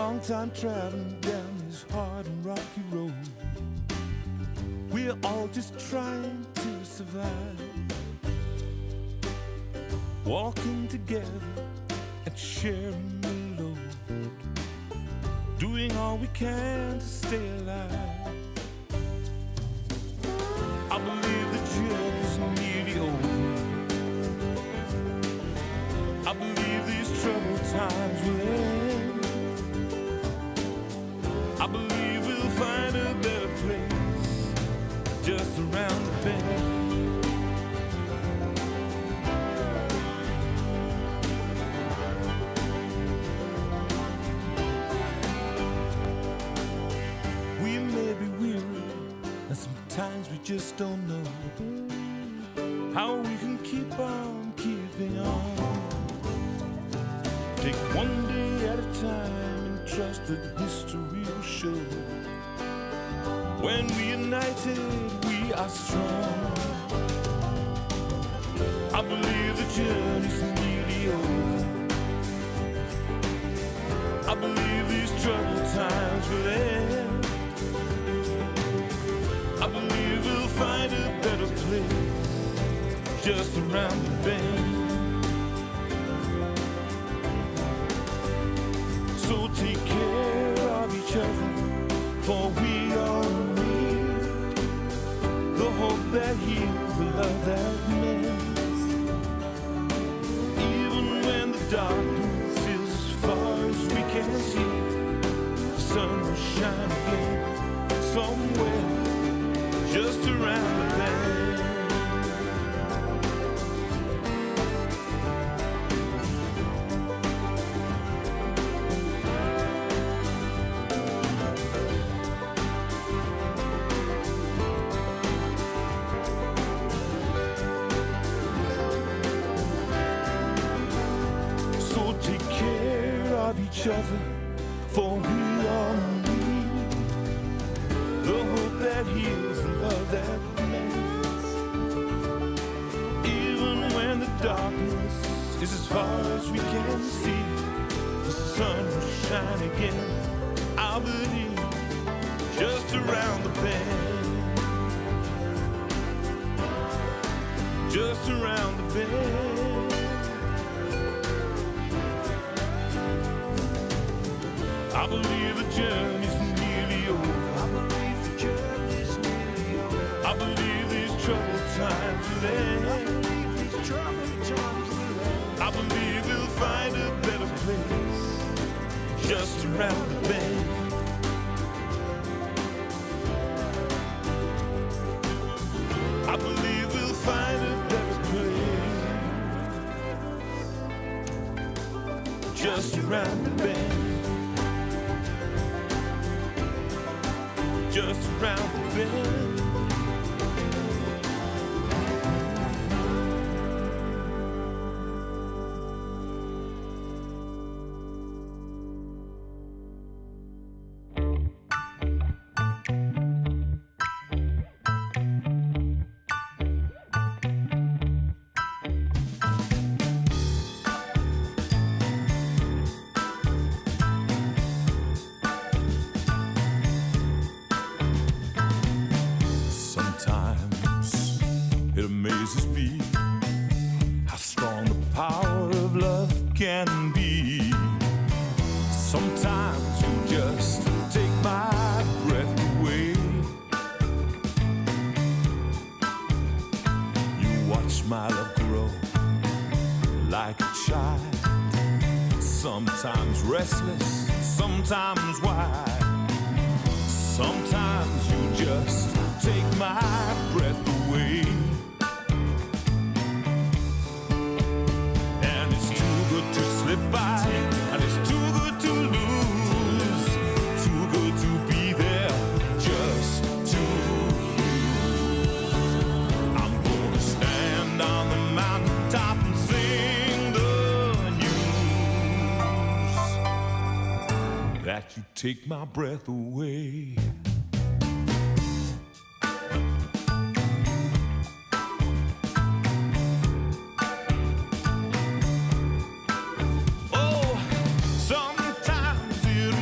long time traveling down this hard and rocky road. We're all just trying to survive, walking together and sharing the load, doing all we can to stay alive. I believe the journey's nearly over. I believe these troubled times will end. I believe we'll find a better place just around the bend. We may be weary, and sometimes we just don't know how we can keep on keeping on. Take one day at a time and trust that history will show. When we're united, we are strong. I believe the journey's nearly over. I believe these troubled times will end. I believe we'll find a better place just around the bend. So take care of each other, for we all need the hope that heals, the love that mends. Even when the darkness is as far as we can see, the sun will shine again somewhere just around the bend. Each other, for we all need the hope that heals, the love that mends. Even when the darkness is as far as we can see, the sun will shine again, I believe, just around the bend. Just around the bend. I believe the journey's nearly over. I believe the journey's nearly over. I believe these troubled times will end. I believe these troubled times will end. I believe we'll find a better place just around the bend. I believe we'll find a better place just around the bend. Just around the bend. It amazes me how strong the power of love can be. Sometimes you just take my breath away. You watch my love grow like a child, sometimes restless, sometimes wild. Sometimes you just take my breath away. To slip by, and it's too good to lose, too good to be there just to you. I'm gonna stand on the mountaintop and sing the news that you take my breath away. Sometimes it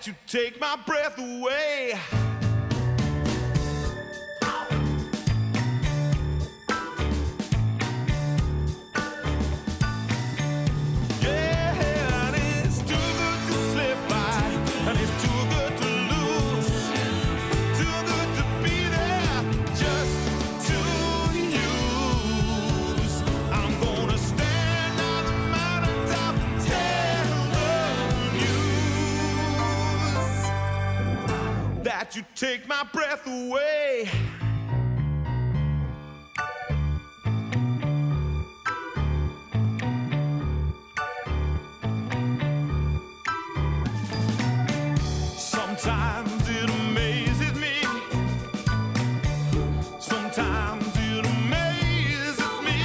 that you take my breath away. Yeah, and it's too good to slip by, and it's too good to lose, too good to be there, just to use. I'm gonna stand on the mountaintop and tell the news that you take my breath away. Sometimes it amazes me. Sometimes it amazes me.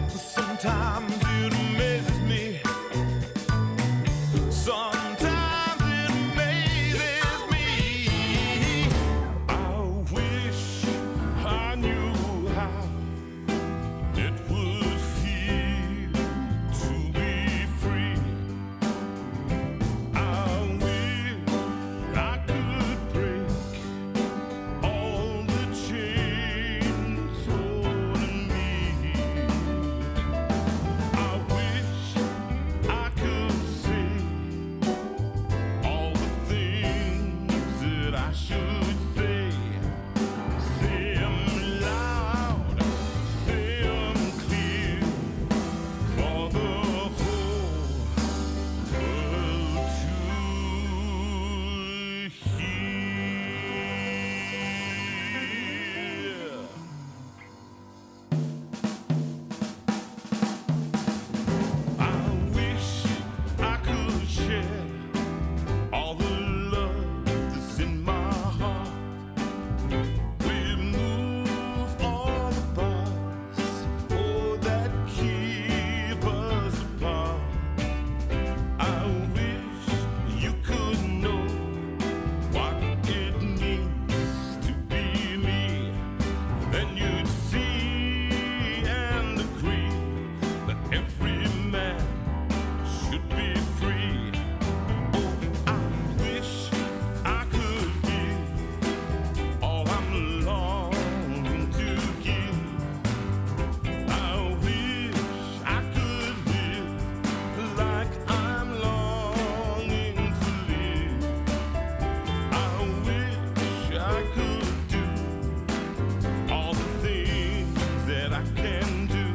Sometimes it amazes me. Sometimes it amazes me. I wish I knew how it would feel to be free. I wish I could break all the chains holding me. I wish I could say all the things that I should say. Say 'em loud, say 'em clear for the whole world to hear. I wish I could share all the love that's in my heart. Remove all the bars, oh, that keep us apart. I wish you could know what it means to be me. Then you'd see and agree that every man should be free. Oh, I wish I could give all I'm longing to give. I wish I could live like I'm longing to live. I wish I could do all the things that I can do.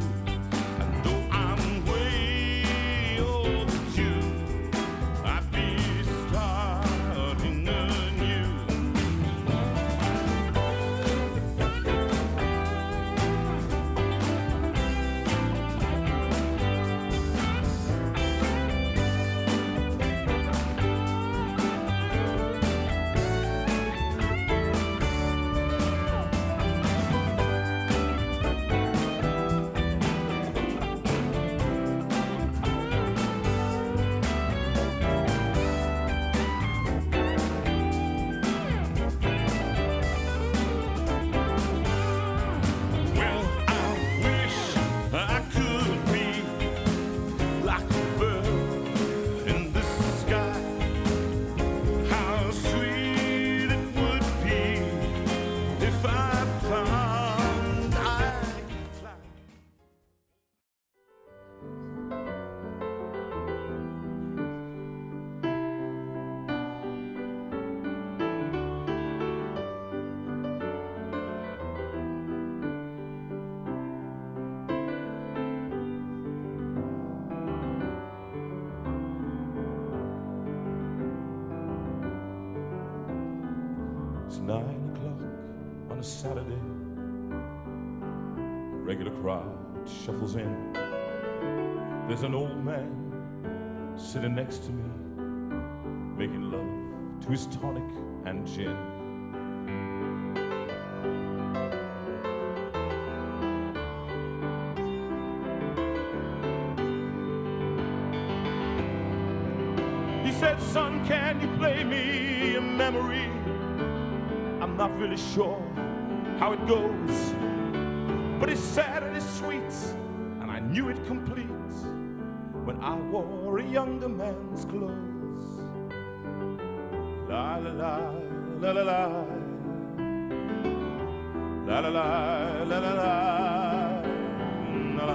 And though I'm way overdue, I'd be starting anew. Well, I wish I could be like a bird in the sky. How sweet it would be if I found I could fly. It's 9 o'clock on a Saturday. A regular crowd shuffles in. There's an old man sitting next to me, making love to his tonic and gin. He said, "Son, can you play me a memory? I'm not really sure how it goes, but it's sad and it's sweet, and I knew it complete when I wore a younger man's clothes." La la la la la la. La la la la la la la.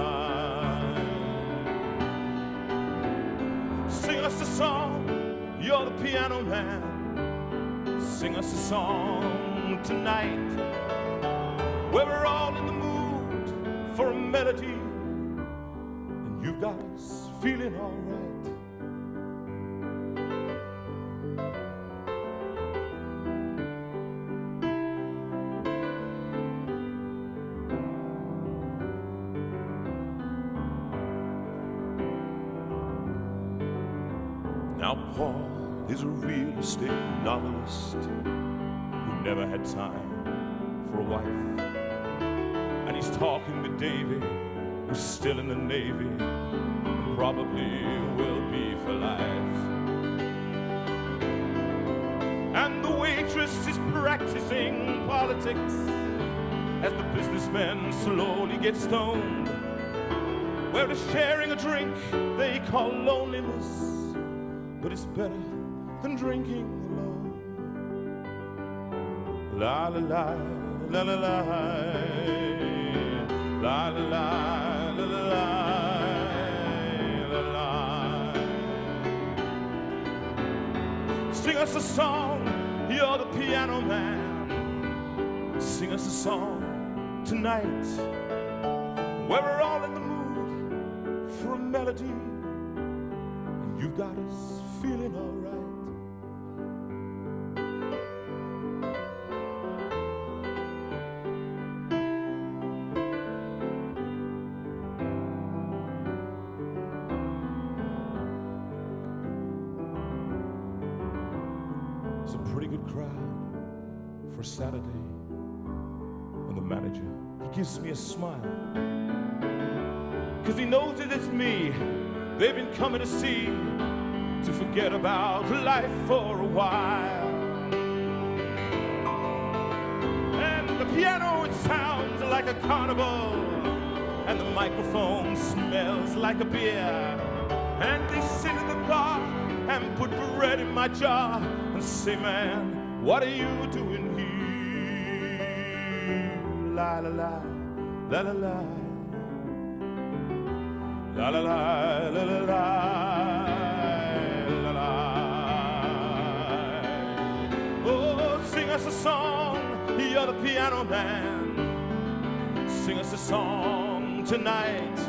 Sing us a song, you're the piano man. Sing us a song tonight, where we're all in the mood for a melody, and you've got us feeling all right. Now Paul is a real estate novelist who never had time for a wife. And he's talking to Davy, who's still in the Navy, and probably will be for life. And the waitress is practicing politics as the businessman slowly gets stoned. Where is sharing a drink they call loneliness, but it's better than drinking alone. La la la la la la la la la la la la. Sing us a song, you're the piano man. Sing us a song tonight, where we're all in the mood for a melody, and you've got us feeling all right. It's a pretty good crowd for Saturday, when the manager, he gives me a smile, 'cause he knows that it's me they've been coming to see, to forget about life for a while. And the piano, it sounds like a carnival, and the microphone smells like a beer. And they sit at the bar and put bread in my jar and say, man, what are you doing here? La la la, la la la, la la la, la la la. Sing us a song, you're the piano man. Sing us a song tonight,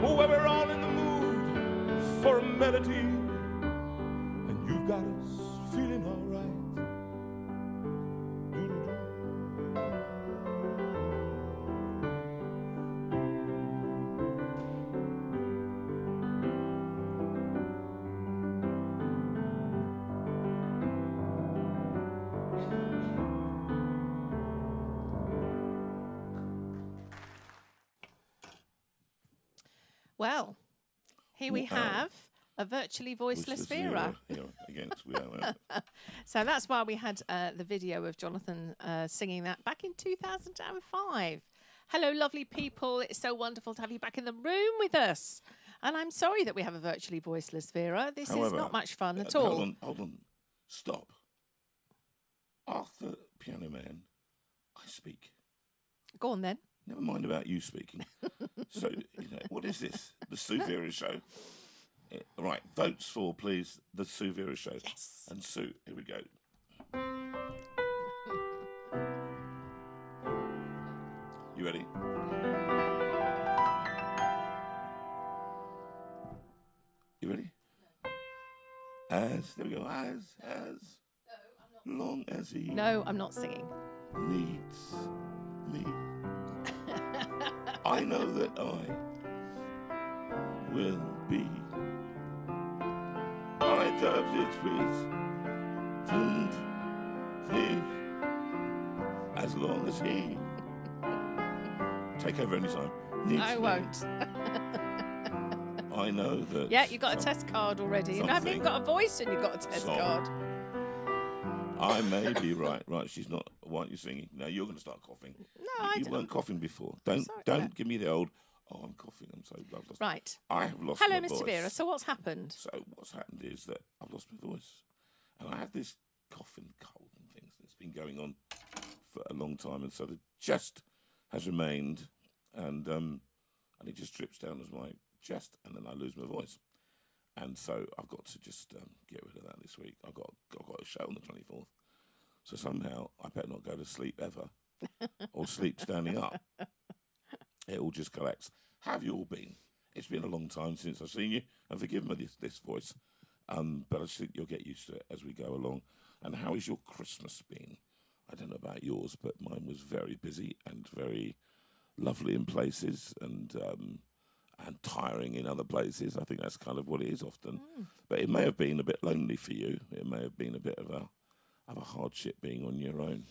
where we're all in the mood for a melody, and you've got us feeling all right. Well, here we have a virtually voiceless Veira. So that's why we had the video of Jonathan singing that back in 2005. Hello, lovely people. It's so wonderful to have you back in the room with us. And I'm sorry that we have a virtually voiceless Veira. This is not much fun at all. Hold on. Stop. After Piano Man, I speak. Go on then. Never mind about you speaking. So, what is this? The Sue Veira Show? Right, votes for, please, the Sue Veira Show. Yes. And Sue, here we go. You ready? You ready? There we go. As long as he No, I'm not singing. needs me. I know that I will be. I love it with him as long as he take over any time. I won't. I know that. Yeah, you got a test card already. You haven't even got a voice and you've got a test card. I may be right. Right, she's not. Why aren't you singing? No, you're going to start coughing. No, I You weren't coughing before. Don't give me the old. Oh, I'm coughing. I'm so I've lost. Right. I have lost. Hello, my Mr. voice. Veira. So what's happened? So what's happened is that I've lost my voice, And I had this cough and cold and things that's been going on for a long time, and so the chest has remained, and it just drips down as my chest, and then I lose my voice. And so I've got to just get rid of that this week. I've got a show on the 24th. So somehow I better not go to sleep ever or sleep standing up. It all just collects. How have you all been? It's been a long time since I've seen you. And forgive me this voice, but I think you'll get used to it as we go along. And how has your Christmas been? I don't know about yours, but mine was very busy and very lovely in places and tiring in other places. I think that's kind of what it is often. But it may have been a bit lonely for you. It may have been a bit of a hardship being on your own.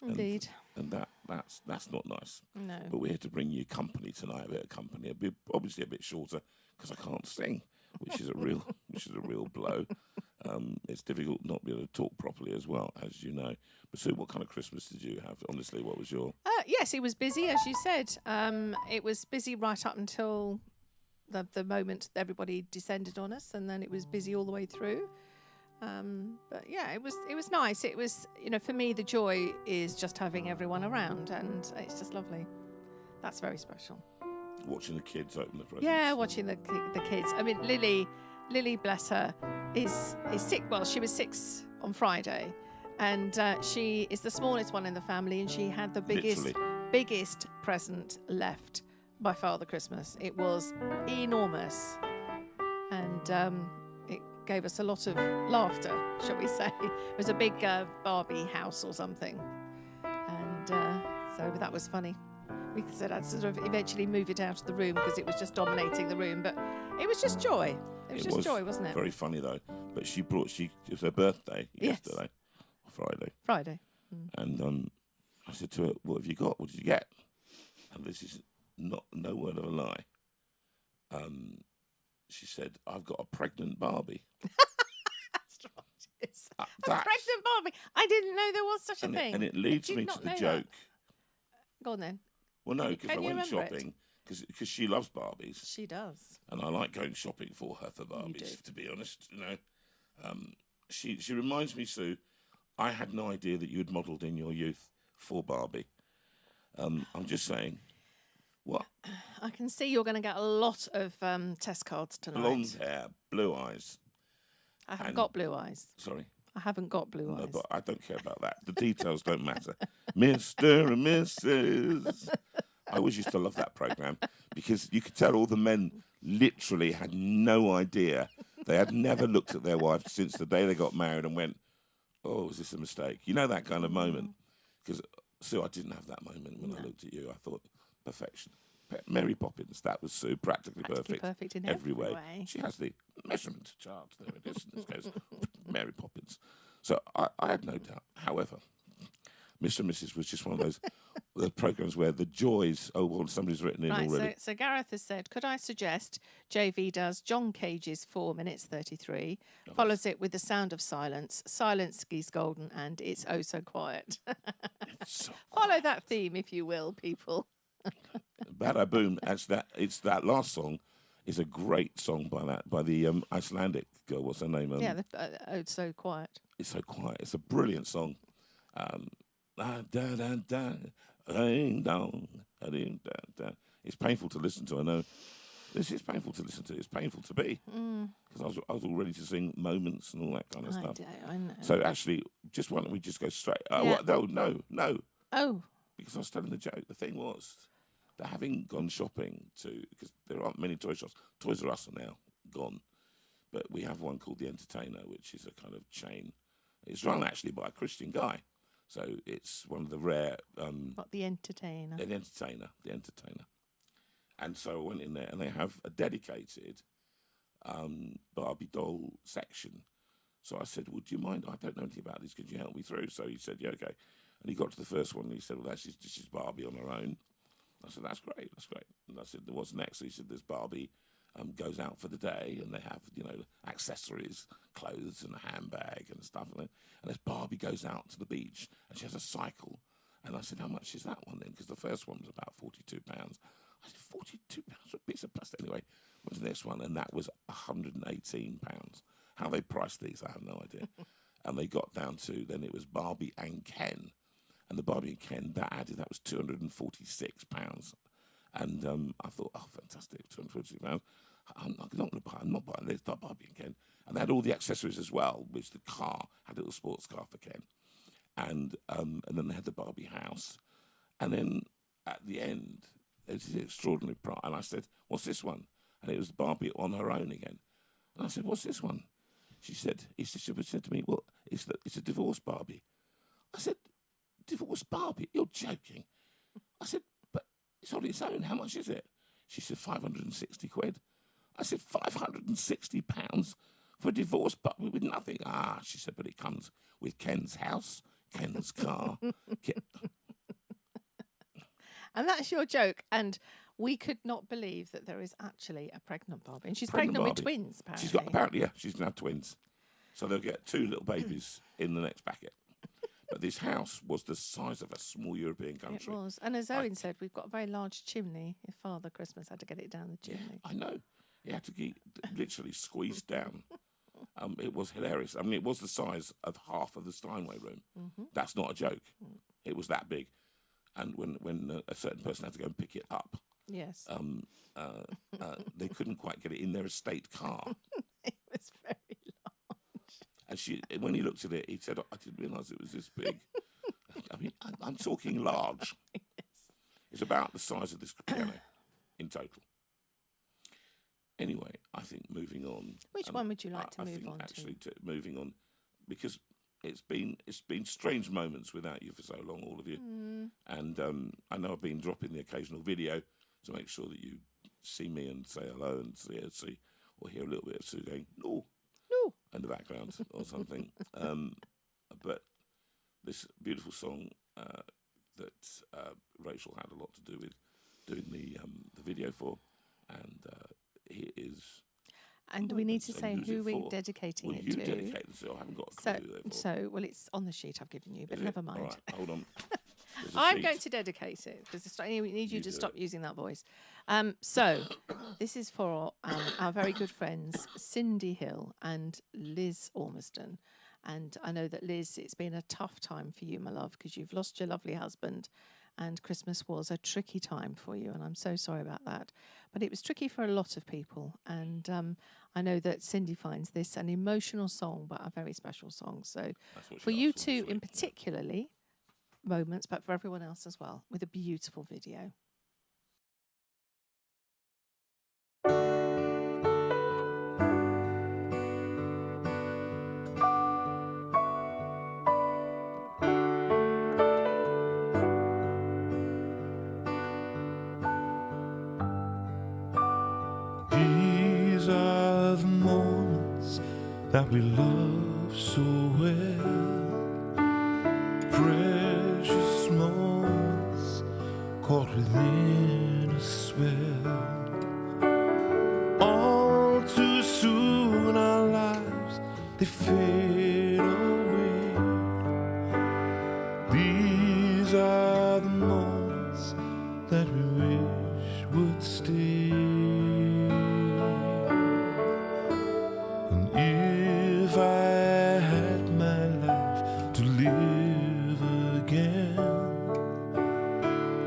Indeed. And that's not nice. No. But we're here to bring you company tonight, a bit of company. Obviously a bit shorter because I can't sing, which is a real blow. It's difficult not to be able to talk properly as well, as you know. But Sue, what kind of Christmas did you have? Honestly, what was your... Yes, it was busy, as you said. It was busy right up until the moment everybody descended on us, and then it was busy all the way through. But yeah, it was nice. It was, for me, the joy is just having everyone around, and it's just lovely. That's very special. Watching the kids open the presents. Yeah, watching the kids. I mean, Lily, bless her, is sick. Well, she was 6 on Friday, and she is the smallest one in the family, and she had the biggest present left by Father Christmas. It was enormous, and it gave us a lot of laughter, shall we say. It was a big Barbie house or something, and so that was funny. We said I'd sort of eventually move it out of the room because it was just dominating the room, but it was just joy. It was just joy, wasn't it? Very funny though. But it was her birthday yesterday, Friday. And I said to her, "What have you got? What did you get?" And this is no word of a lie. She said, "I've got a pregnant Barbie." That's right. It's a pregnant Barbie. I didn't know there was such a thing. And it leads me to the joke. Go on then. Well, no, because I went remember shopping because she loves Barbies. She does. And I like going shopping for her for Barbies, to be honest. She reminds me, Sue, I had no idea that you had modelled in your youth for Barbie. I'm just saying, what? I can see you're going to get a lot of test cards tonight. Blonde hair, blue eyes. I haven't got blue eyes. Sorry? I haven't got blue eyes. No, but I don't care about that. The details don't matter. Mr. and Mrs. I always used to love that programme because you could tell all the men literally had no idea. They had never looked at their wife since the day they got married and went, "Oh, was this a mistake?" You know, that kind of moment. Because, Sue, I didn't have that moment when I looked at you. I thought, perfection. Mary Poppins, that was Sue, practically perfect. Perfect in every way. She has the measurement chart. There it is. This goes Mary Poppins. So I had no doubt. However, Mr. and Mrs. was just one of those the programs where the joys. Oh, well, somebody's written in already. So Gareth has said, could I suggest JV does John Cage's 4 minutes 33, follows it with The Sound of Silence, Silence is Golden, and It's Oh So Quiet. So Follow that theme, if you will, people. Bada Boom. It's that last song is a great song by the Icelandic girl. What's her name? Oh So Quiet. It's so quiet. It's a brilliant song. It's painful to listen to. I know this is painful to listen to. It's painful to be because I was all ready to sing Moments and all that kind of stuff. I know. So actually, why don't we just go straight? Yeah. No. Oh. Because I was telling the joke. The thing was that having gone shopping because there aren't many toy shops. Toys R Us are now gone, but we have one called The Entertainer, which is a kind of chain. It's run actually by a Christian guy. So it's one of the rare... Not The Entertainer. The Entertainer. And so I went in there and they have a dedicated Barbie doll section. So I said, would you mind? I don't know anything about this. Could you help me through? So he said, yeah, okay. And he got to the first one and he said, well, this is Barbie on her own. I said, that's great. And I said, what's next? He said, there's Barbie goes out for the day and they have, accessories, clothes and a handbag and stuff. And there's Barbie goes out to the beach and she has a cycle. And I said, how much is that one then? Because the first one was about £42. I said, £42 for a piece of plastic. Anyway, went to the next one and that was £118. how they priced these, I have no idea. And they got down to, then it was Barbie and Ken. And the Barbie and Ken, that was £246. And I thought, oh, fantastic, £246. I'm not buying this, not Barbie and Ken. And they had all the accessories as well, which the car had a little sports car for Ken. And then they had the Barbie house. And then at the end, it was an extraordinary price. And I said, what's this one? And it was Barbie on her own again. And I said, what's this one? She said to me, well, it's a divorce Barbie. I said, divorce Barbie? You're joking. I said, but it's on its own. How much is it? She said, 560 quid. I said, £560 for a divorce Barbie with nothing? Ah, she said, but it comes with Ken's house, Ken's car. And that's your joke. And we could not believe that there is actually a pregnant Barbie. And she's pregnant with Barbie. twins, apparently. She's going to have twins. So they'll get 2 little babies in the next packet. But this house was the size of a small European country. It was. And as Owen said, we've got a very large chimney. If Father Christmas had to get it down the chimney. I know. He had to get literally squeezed down. It was hilarious. I mean, it was the size of half of the Steinway room. That's not a joke. It was that big. And when a certain person had to go and pick it up, Yes. they couldn't quite get it in their estate car. It was very large. And when he looked at it, he said, I didn't realise it was this big. I mean, I'm talking large. Yes. It's about the size of this piano in total. Anyway, I think moving on. Which one would you like to move on to? Actually, moving on, because it's been strange moments without you for so long, all of you. And I know I've been dropping the occasional video to make sure that you see me and say hello and see or hear a little bit of Sue going, no, in the background or something. But this beautiful song that Rachel had a lot to do with doing the video for, and it is. And we need to say who we're dedicating it to. Dedicate it to. I haven't got a clue. So, well, it's on the sheet I've given you, but never mind. All right, hold on. I'm going to dedicate it because we need you to stop using that voice. So, this is for our very good friends Cindy Hill and Liz Ormiston. And I know that, Liz, it's been a tough time for you, my love, because you've lost your lovely husband. And Christmas was a tricky time for you, and I'm so sorry about that. But it was tricky for a lot of people, and I know that Cindy finds this an emotional song, but a very special song. So for you two in particularly, moments, but for everyone else as well, with a beautiful video. These are the moments that we love so well. Precious moments caught within a spell. All too soon our lives, they fade away. These are the moments that we wish would stay. If I had my life to live again,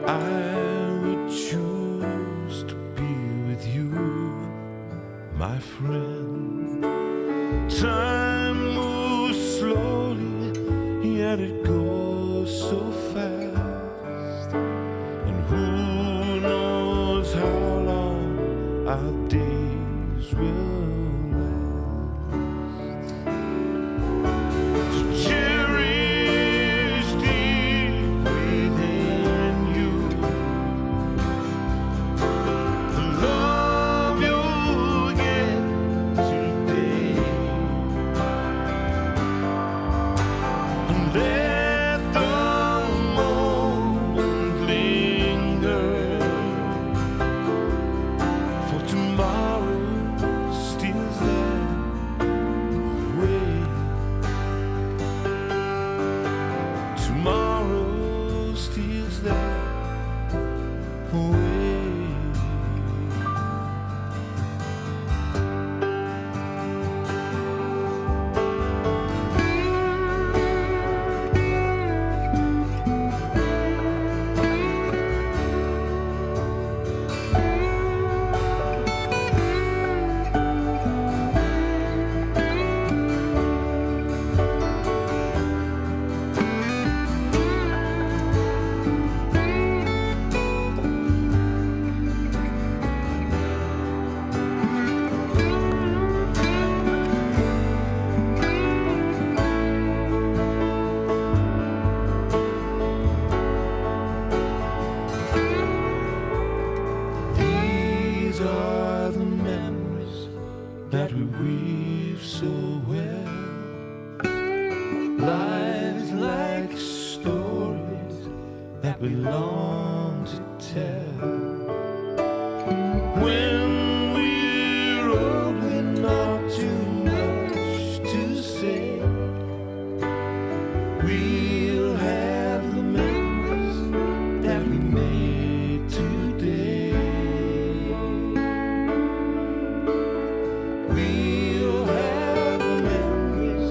I would choose to be with you, my friend. Time moves slowly, yet it goes so fast. And who knows how long our days will. that we long to tell. When we're old, we're not too much to say. We'll have the memories that we made today. We'll have the memories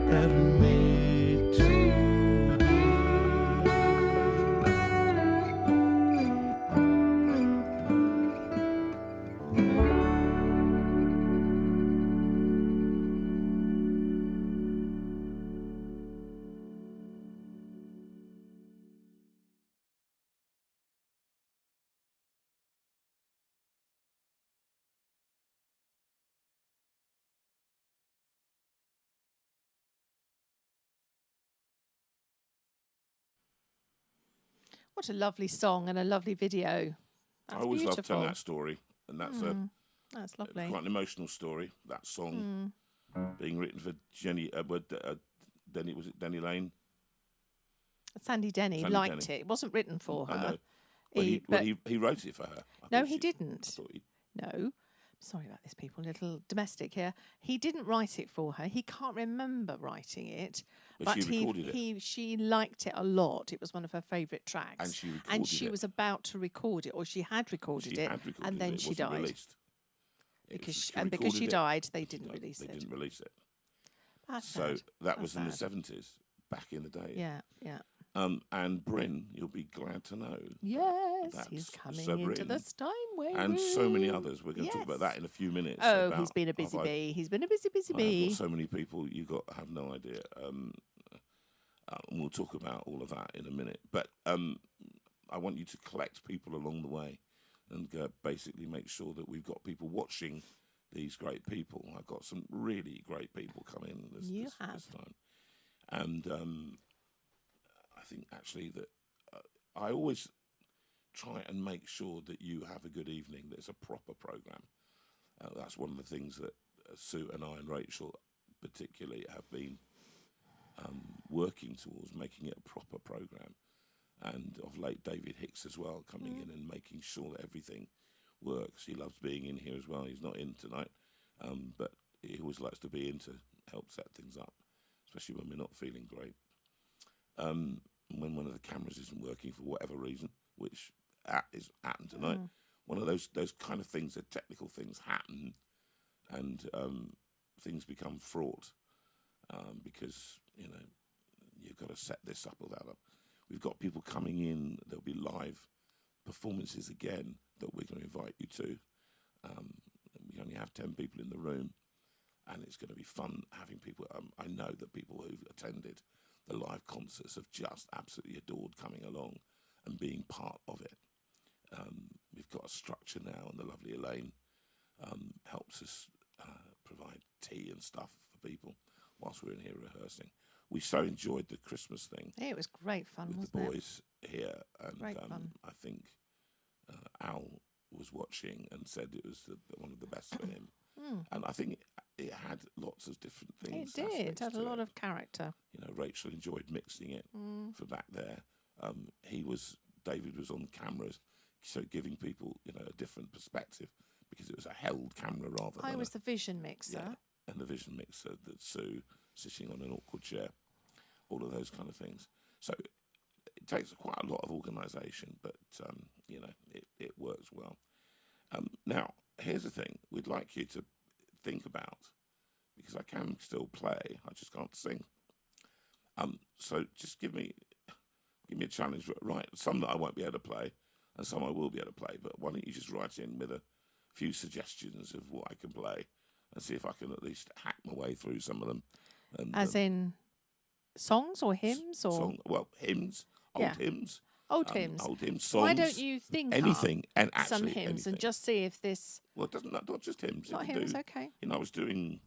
that we made today. What a lovely song and a lovely video. I That's always love beautiful. telling that story, and that's That's lovely. quite an emotional story. That song being written for Jenny, Denny, was it Denny Lane? Sandy Denny Sandy liked Denny. it. It wasn't written for I her. know. Well, but he wrote it for her. I no, think he I didn't. thought he, No. Sorry about this, people. A little domestic here. He didn't write it for her. He can't remember writing it. But she recorded it. She liked it a lot. It was one of her favourite tracks. And she recorded And she it. was about to record it, or she had recorded She it, had recorded and then it. It she wasn't died. released. It Because was- she, she and because she recorded it. died, they She didn't died. release They it. didn't release it. That's So sad. that That's was in the sad. 70s, back in the day. Yeah, yeah. And Bryn, you'll be glad to know. Yes, That's he's coming so into the Bryn. Steinway And so many room. others. We're going to talk about Yes. that in a few minutes. Oh, about- he's been a busy I've- bee. He's been a busy I've bee. got so many people, have no idea. And we'll talk about all of that in a minute. But I want you to collect people along the way and basically make sure that we've got people watching these great people. I've got some really great people coming this time. And I think actually that I always try and make sure that you have a good evening, that it's a proper programme. That's one of the things that Sue and I and Rachel particularly have been working towards, making it a proper programme. And of late, David Hicks as well, coming in and making sure that everything works. He loves being in here as well. He's not in tonight, but he always likes to be in to help set things up, especially when we're not feeling great. When one of the cameras isn't working for whatever reason, which is happened tonight, one of those kind of things, that technical things happen, and things become fraught because you've got to set this up or that up. We've got people coming in. There'll be live performances again that we're going to invite you to. We only have 10 people in the room, and it's going to be fun having people. I know that people who've attended the live concerts have just absolutely adored coming along and being part of it. We've got a structure now, and the lovely Elaine helps us provide tea and stuff for people whilst we're in here rehearsing. We so enjoyed the Christmas thing It was great fun, with wasn't the it? boys here, and Great fun. I think Al was watching and said it was one of the best for him. And I think it had lots of different It things. did. It aspects had a to lot it. of character. Rachel enjoyed mixing it from back there. David was on cameras, so giving people, a different perspective, because it was a held camera rather than I was the vision mixer. yeah, and the vision mixer that Sue sitting on an awkward chair, all of those kind of things. So it takes quite a lot of organisation, but it works well. Now, here's the thing: we'd like you to think about, because I can still play, I just can't sing. So just give me a challenge. Write some that I won't be able to play, and some I will be able to play. But why don't you just write in with a few suggestions of what I can play, and see if I can at least hack my way through some of them. And, As in songs or hymns or hymns, Yeah. hymns, old hymns. old hymns, songs. Why don't you think anything and up some actually hymns anything. and just see if this Well, it doesn't not just hymns. not it can hymns? do, Okay. I was doing.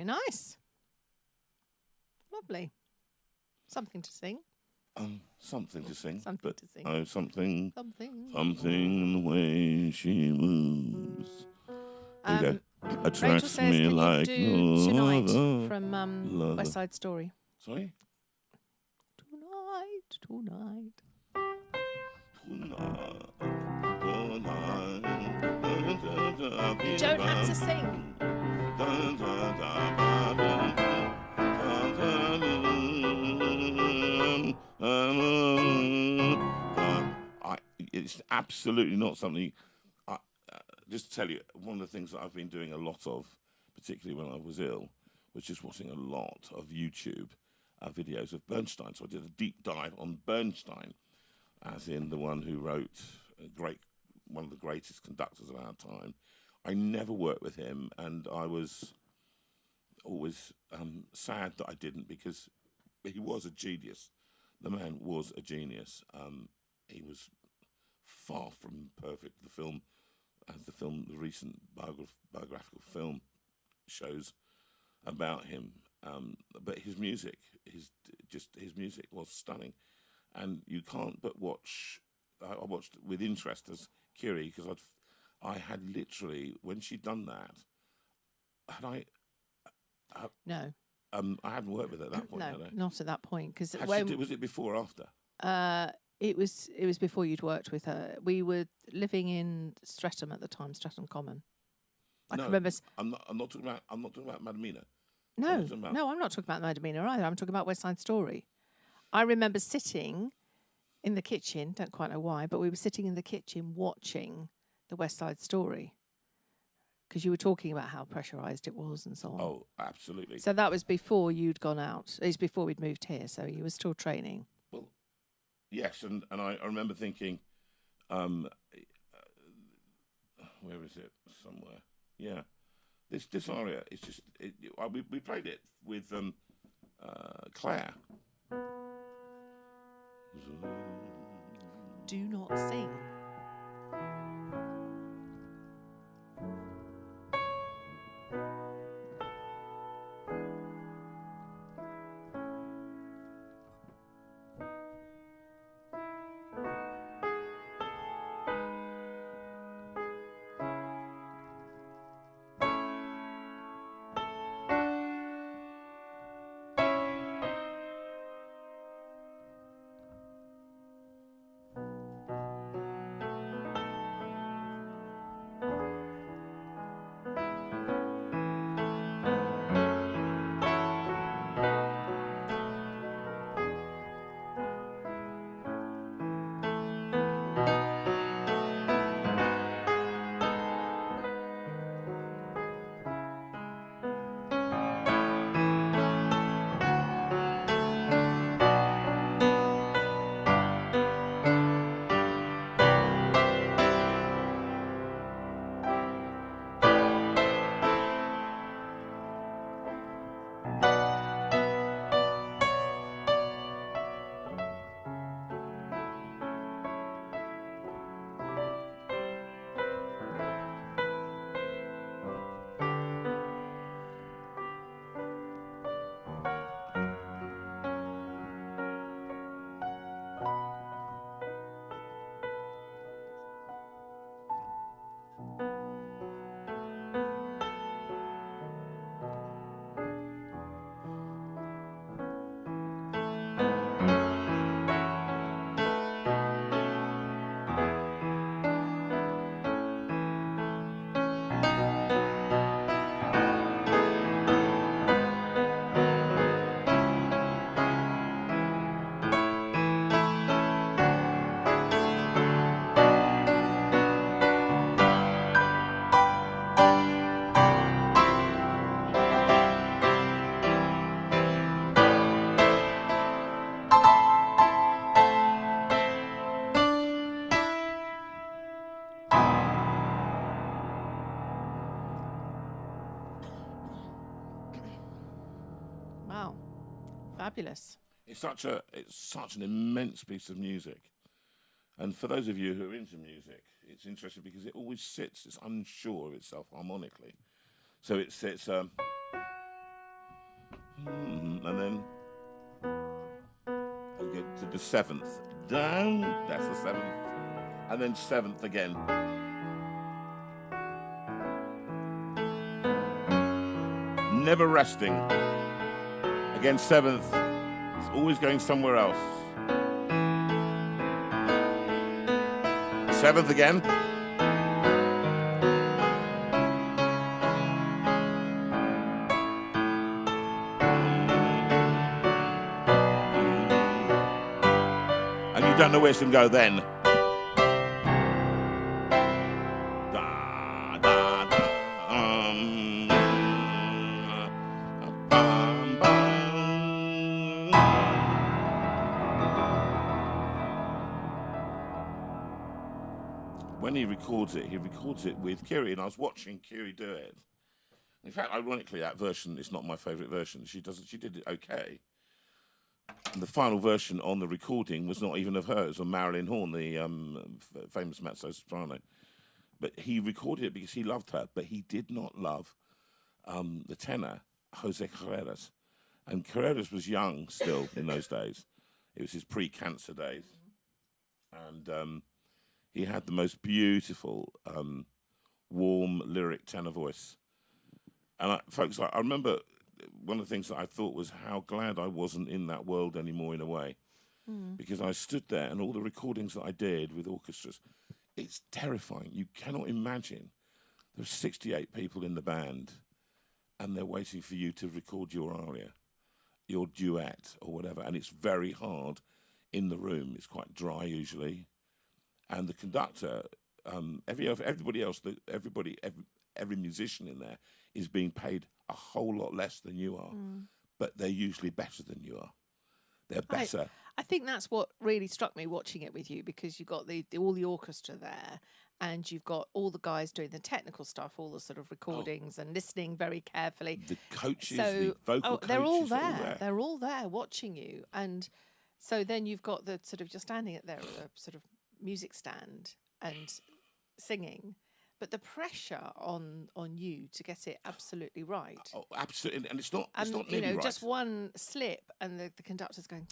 Very nice. Lovely. Something to sing. Something to sing. Something but, to sing. Oh, something Something. in the way she moves. There you go. Rachel Attracts says, me can like you do no Tonight other. from lover. West Side Story? Sorry? Tonight. You don't have to sing. It's absolutely not something. Just to tell you, one of the things that I've been doing a lot of, particularly when I was ill, was just watching a lot of YouTube videos of Bernstein. So I did a deep dive on Bernstein, as in the one who wrote one of the greatest conductors of our time. I never worked with him, and I was always sad that I didn't, because he was a genius. The man was a genius. He was far from perfect. The recent biographical film shows about him. But his music was stunning, and you can't but watch. I watched with interest as Curie, because I had literally, when she'd done that, No. I hadn't worked with her at that point. No, had I? not at that point. Because Was it before or after? it was before you'd worked with her. We were living in Streatham at the time, Streatham Common. I can remember. I'm not talking about Madamina. No, I'm talking about- no, I'm not talking about Madamina either. I'm talking about West Side Story. I remember sitting in the kitchen. Don't quite know why, but we were sitting in the kitchen watching the West Side Story, because you were talking about how pressurised it was and so on. Oh, absolutely. So that was before you'd gone out. It's before we'd moved here, so you were still training. Well, yes, and I remember thinking, where is it? Somewhere. Yeah, this aria is just. We played it with Claire. Do not sing. Wow, fabulous. It's such an immense piece of music, and for those of you who are into music, it's interesting because it always sits. It's unsure of itself harmonically, so it sits. and then I get to the 7th. Down, that's the 7th. And then 7th again. Never resting. Again, 7th. It's always going somewhere else. 7th again. And you don't know where it's going to go then. Da, da, da, bum, bum. When he records it with Kiri, and I was watching Kiri do it. In fact, ironically, that version is not my favourite version. She did it okay. And the final version on the recording was not even of her. It was of Marilyn Horne, the famous mezzo soprano. But he recorded it because he loved her, but he did not love the tenor, Jose Carreras. And Carreras was young still in those days. It was his pre-cancer days. And he had the most beautiful, warm, lyric tenor voice. And folks, I remember one of the things that I thought was how glad I wasn't in that world anymore in a way. Because I stood there and all the recordings that I did with orchestras, it's terrifying. You cannot imagine. There's 68 people in the band and they're waiting for you to record your aria, your duet or whatever. And it's very hard in the room. It's quite dry usually. And the conductor, everybody else, every musician in there is being paid a whole lot less than you are, but they're usually better than you are. They're better. I think that's what really struck me watching it with you, because you've got all the orchestra there, and you've got all the guys doing the technical stuff, all the sort of recordings and listening very carefully. The coaches, the vocal coaches, they're all there. They're all there watching you, and so then you've got the sort of just standing at their sort of music stand and singing. But the pressure on you to get it absolutely right. Oh, absolutely, and it's not you nearly know, right. just one slip, and the conductor's going.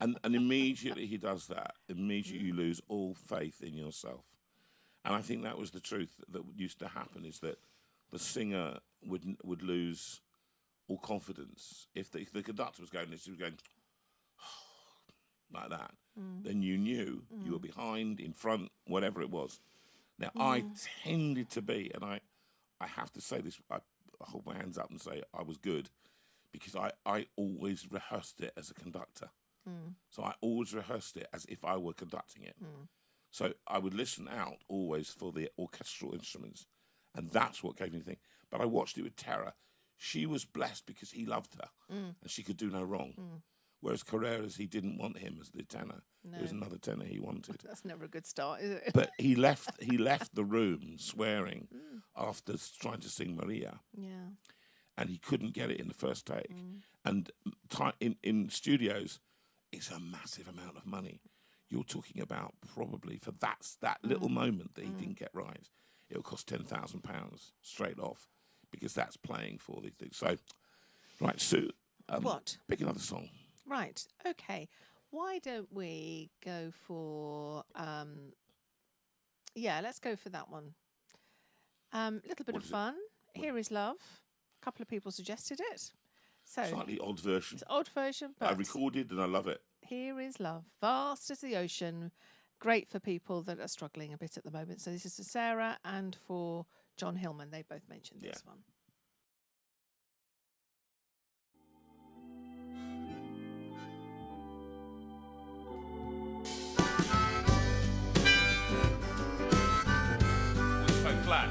and immediately he does that. Immediately you lose all faith in yourself. And I think that was the truth that used to happen, is that the singer would lose all confidence if the conductor was going. He was going like that. Then you knew you were behind, in front, whatever it was. Now, I tended to be, and I have to say this, I hold my hands up and say I was good, because I always rehearsed it as a conductor. So I always rehearsed it as if I were conducting it. So I would listen out always for the orchestral instruments, and that's what gave me the thing. But I watched it with Tara. She was blessed because he loved her, and she could do no wrong. Whereas Carreras, he didn't want him as the tenor. No. There was another tenor he wanted. That's never a good start, is it? But he left the room swearing after trying to sing Maria. Yeah. And he couldn't get it in the first take. And in studios, it's a massive amount of money. You're talking about probably for that little moment that he didn't get right, it'll cost £10,000 straight off, because that's playing for these things. So, right, Sue, what? Pick another song. Right. Okay. Why don't we go for? Let's go for that one. Little bit of fun. Here is Love. A couple of people suggested it. So Slightly odd version. It's an odd version, but I recorded and I love it. Here is Love. Vast as the ocean. Great for people that are struggling a bit at the moment. So this is for Sarah and for John Hillman. They both mentioned this one. So flat.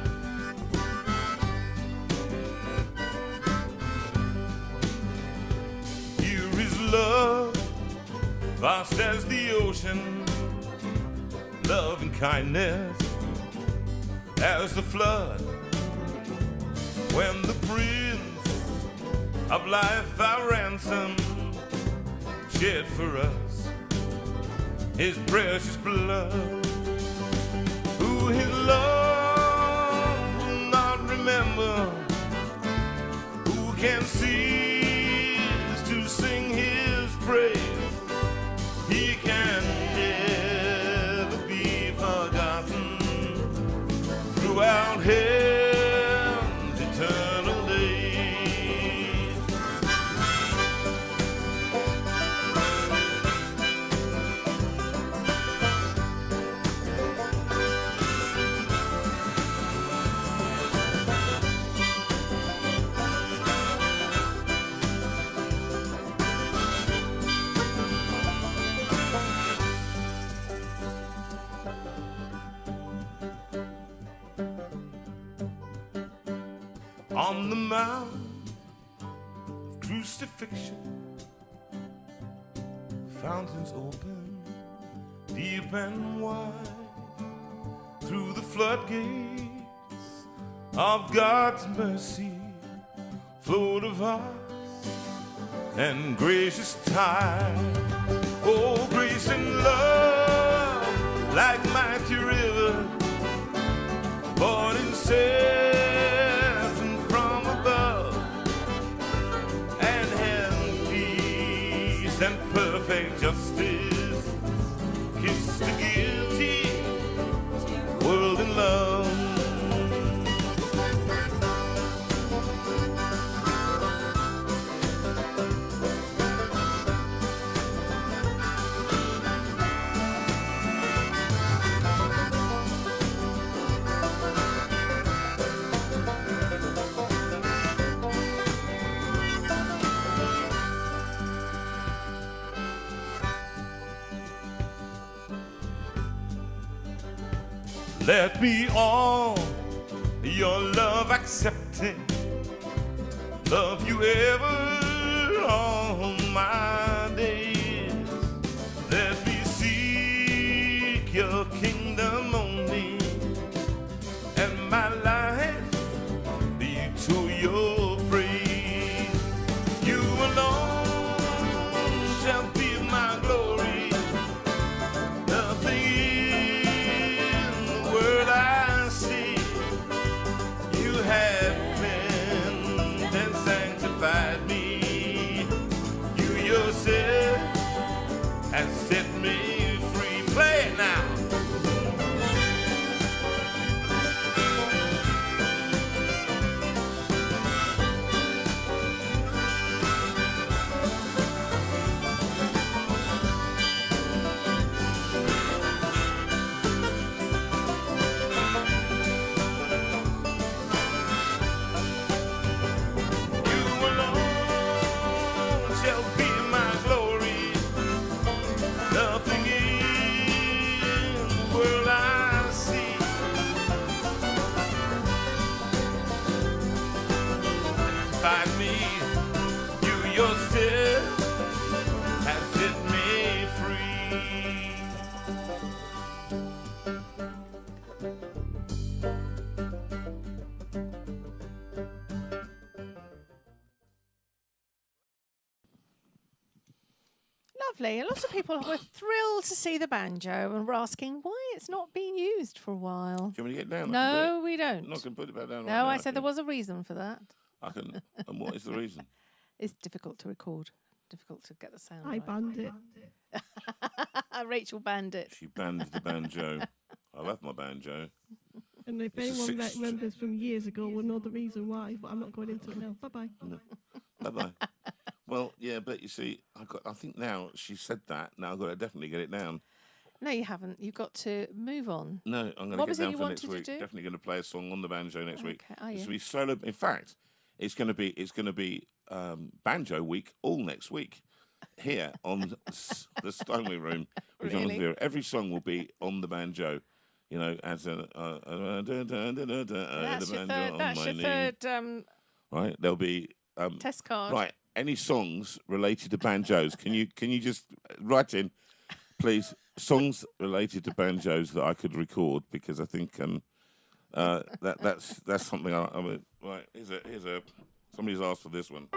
Here is love, vast as the ocean, love and kindness as the flood. When the Prince of Life our ransom shed for us his precious blood, who his love will not remember, who can cease to sing his praise. He can never be forgotten throughout heaven's eternal days. On the mount of crucifixion, fountains open deep and wide through the floodgates of God's mercy, flowed a vast and gracious tide. Oh, grace and love like mighty rivers, born in sin from above, and heaven's peace and perfect justice kiss the guilty world in love. Let me all your love accepting, love you ever all my days. Let me seek your kingdom only, and my life be to your praise. You alone shall be my glory. Nothing in the world I see. You have cleansed and sanctified me. You yourself have set me free. Play it now. You alone shall be my glory. Nothing in the world I see. Find me, you yourself have set me free. Lovely. A lot of people were thrilled to see the banjo and were asking why it's not being used for a while. Do you want me to get down? No, we I'm don't. not going to put it back down. No, right now, I said there can- was a reason for that. I can. And what is the reason? It's difficult to record, difficult to get the sound I right. banned it. Rachel banned it. She banned the banjo. I love my banjo. And if It's a anyone six- remembers from years ago will know the reason why, but I'm not going into it now. Bye-bye. Bye bye. Well, yeah, but you see, I think now she said that. Now I've got to definitely get it down. No, you haven't. You've got to move on. No, I'm going What to was get it down you for next wanted to week. do? Definitely going to play a song on the banjo next week. Okay, are It's you? going to be solo. In fact, it's going to be banjo week all next week here on the Steinway room with Jonathan Really? Veira. Every song will be on the banjo. You know, as a That's the your banjo third, on that's my your knee. third Right, there'll be test card. right. Any songs related to banjos? Can you just write in, please, songs related to banjos that I could record, because I think that's something I mean, right. Here's a somebody's asked for this one.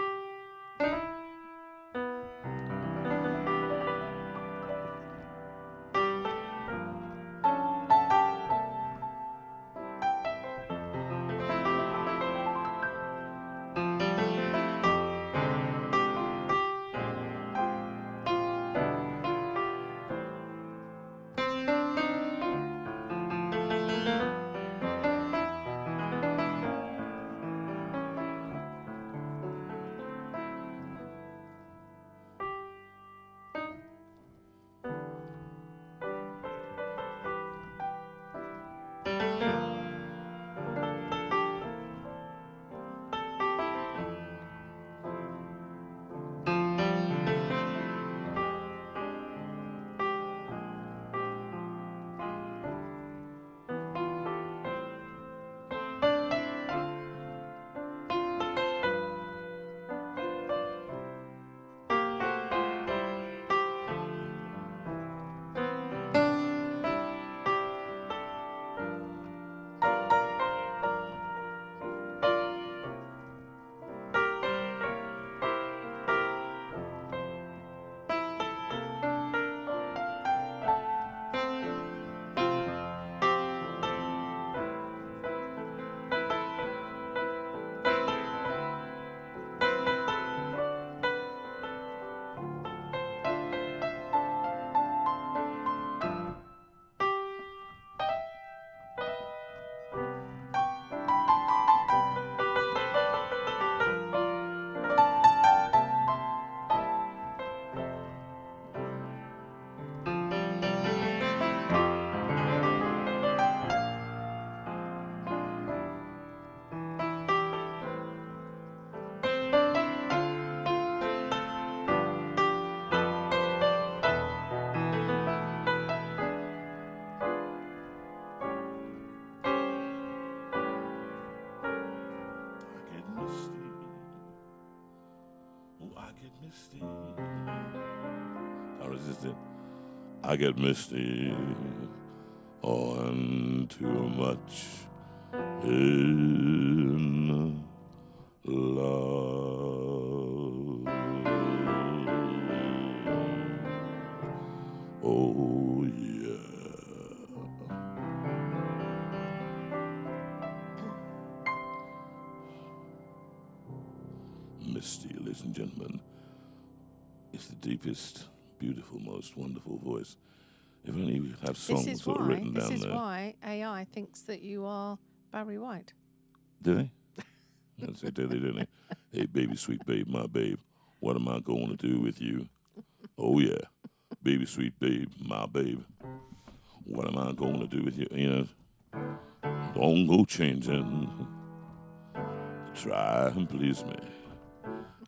get misty. Can't resist it. I get misty on too much in love. Oh yeah. Misty, ladies and gentlemen, is the deepest, beautiful, most wonderful voice. If only we could have songs This is that are why. written This down is there. why AI thinks that you are Barry White. Do they? Yes, they do, don't they? Hey, baby, sweet babe, my babe, what am I going to do with you? Oh, yeah. Baby, sweet babe, my babe, what am I going to do with you? You know, don't go changing. Try and please me.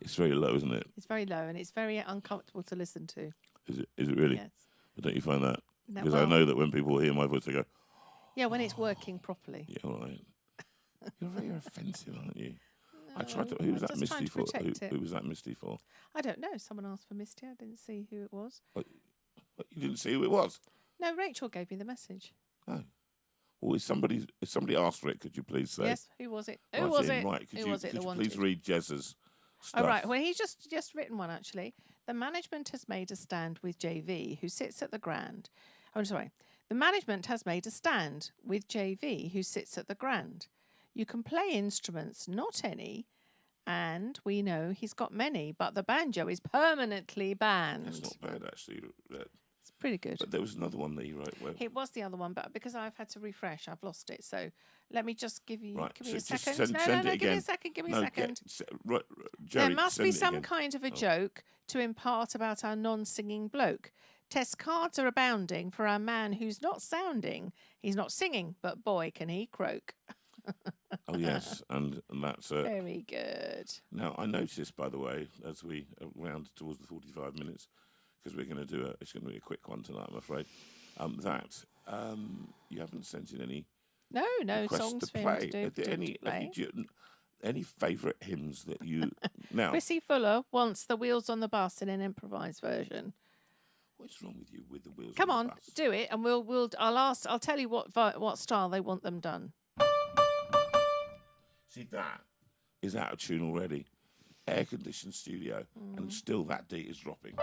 It's very low, isn't it? It's very low and it's very uncomfortable to listen to. Is it really? Yes. But don't you find that? No, Because I well, know that when people hear my voice, they go, yeah, when it's working properly. yeah, all right. You're very offensive, aren't you? I No, tried to. Who was I'm that just trying Misty to for? protect it. Who was that Misty for? I don't know. Someone asked for Misty. I didn't see who it was. What, you didn't see who it was? No, Rachel gave me the message. Oh. Well, if somebody asked for it, could you please say? Yes, who was it? Who Right was in, it? Right. Could Who you, was it could that you wanted? please read Jez's stuff? Oh, right. Well, he's just written one, actually. The management has made a stand with JV, who sits at the Grand. Oh, sorry. The management has made a stand with JV, who sits at the Grand. You can play instruments, not any, and we know he's got many, but the banjo is permanently banned. That's not bad, actually. It's pretty good. But there was another one that he wrote. Where, It was the other one, but because I've had to refresh, I've lost it. So let me just give you, right. give me So a just second. send no, it give me again. a second. Give me No, a second. Jerry, There must send be it some again. kind of a Oh. joke to impart about our non-singing bloke. Test cards are abounding for our man who's not sounding. He's not singing, but boy, can he croak. Oh yes, and that's Very good. Now I noticed, by the way, as we round towards the 45 minutes, because we're going to do it's going to be a quick one tonight, I'm afraid. That you haven't sent in any No requests songs to for him play. to do. Are there to any play. any favourite hymns that you now? Chrissy Fuller wants the Wheels on the Bus in an improvised version. What's wrong with you with the wheels? Come on on, the bus? do it, and I'll tell you what style they want them done. See, that is out of tune already. Air conditioned studio, and still that D is dropping.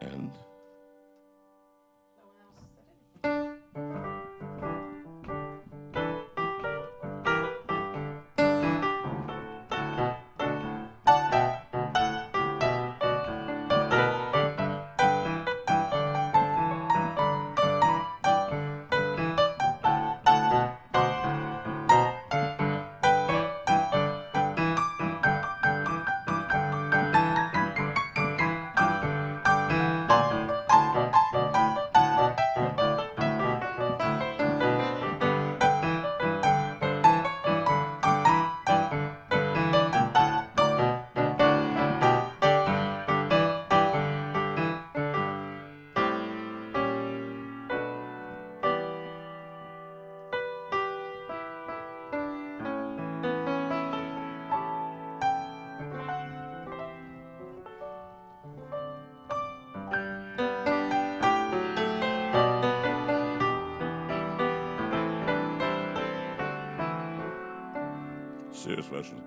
And serious version.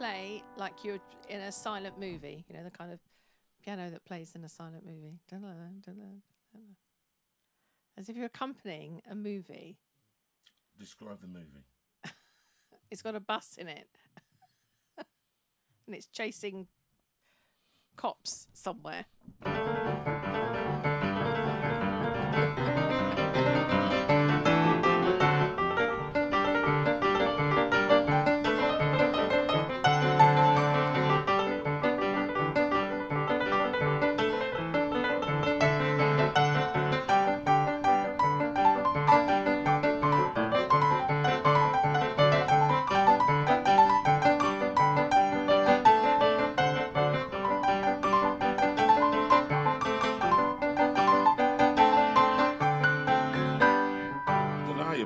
play like you're in a silent movie. You know, the kind of piano that plays in a silent movie. As if you're accompanying a movie. Describe the movie. It's got a bus in it. And it's chasing cops somewhere.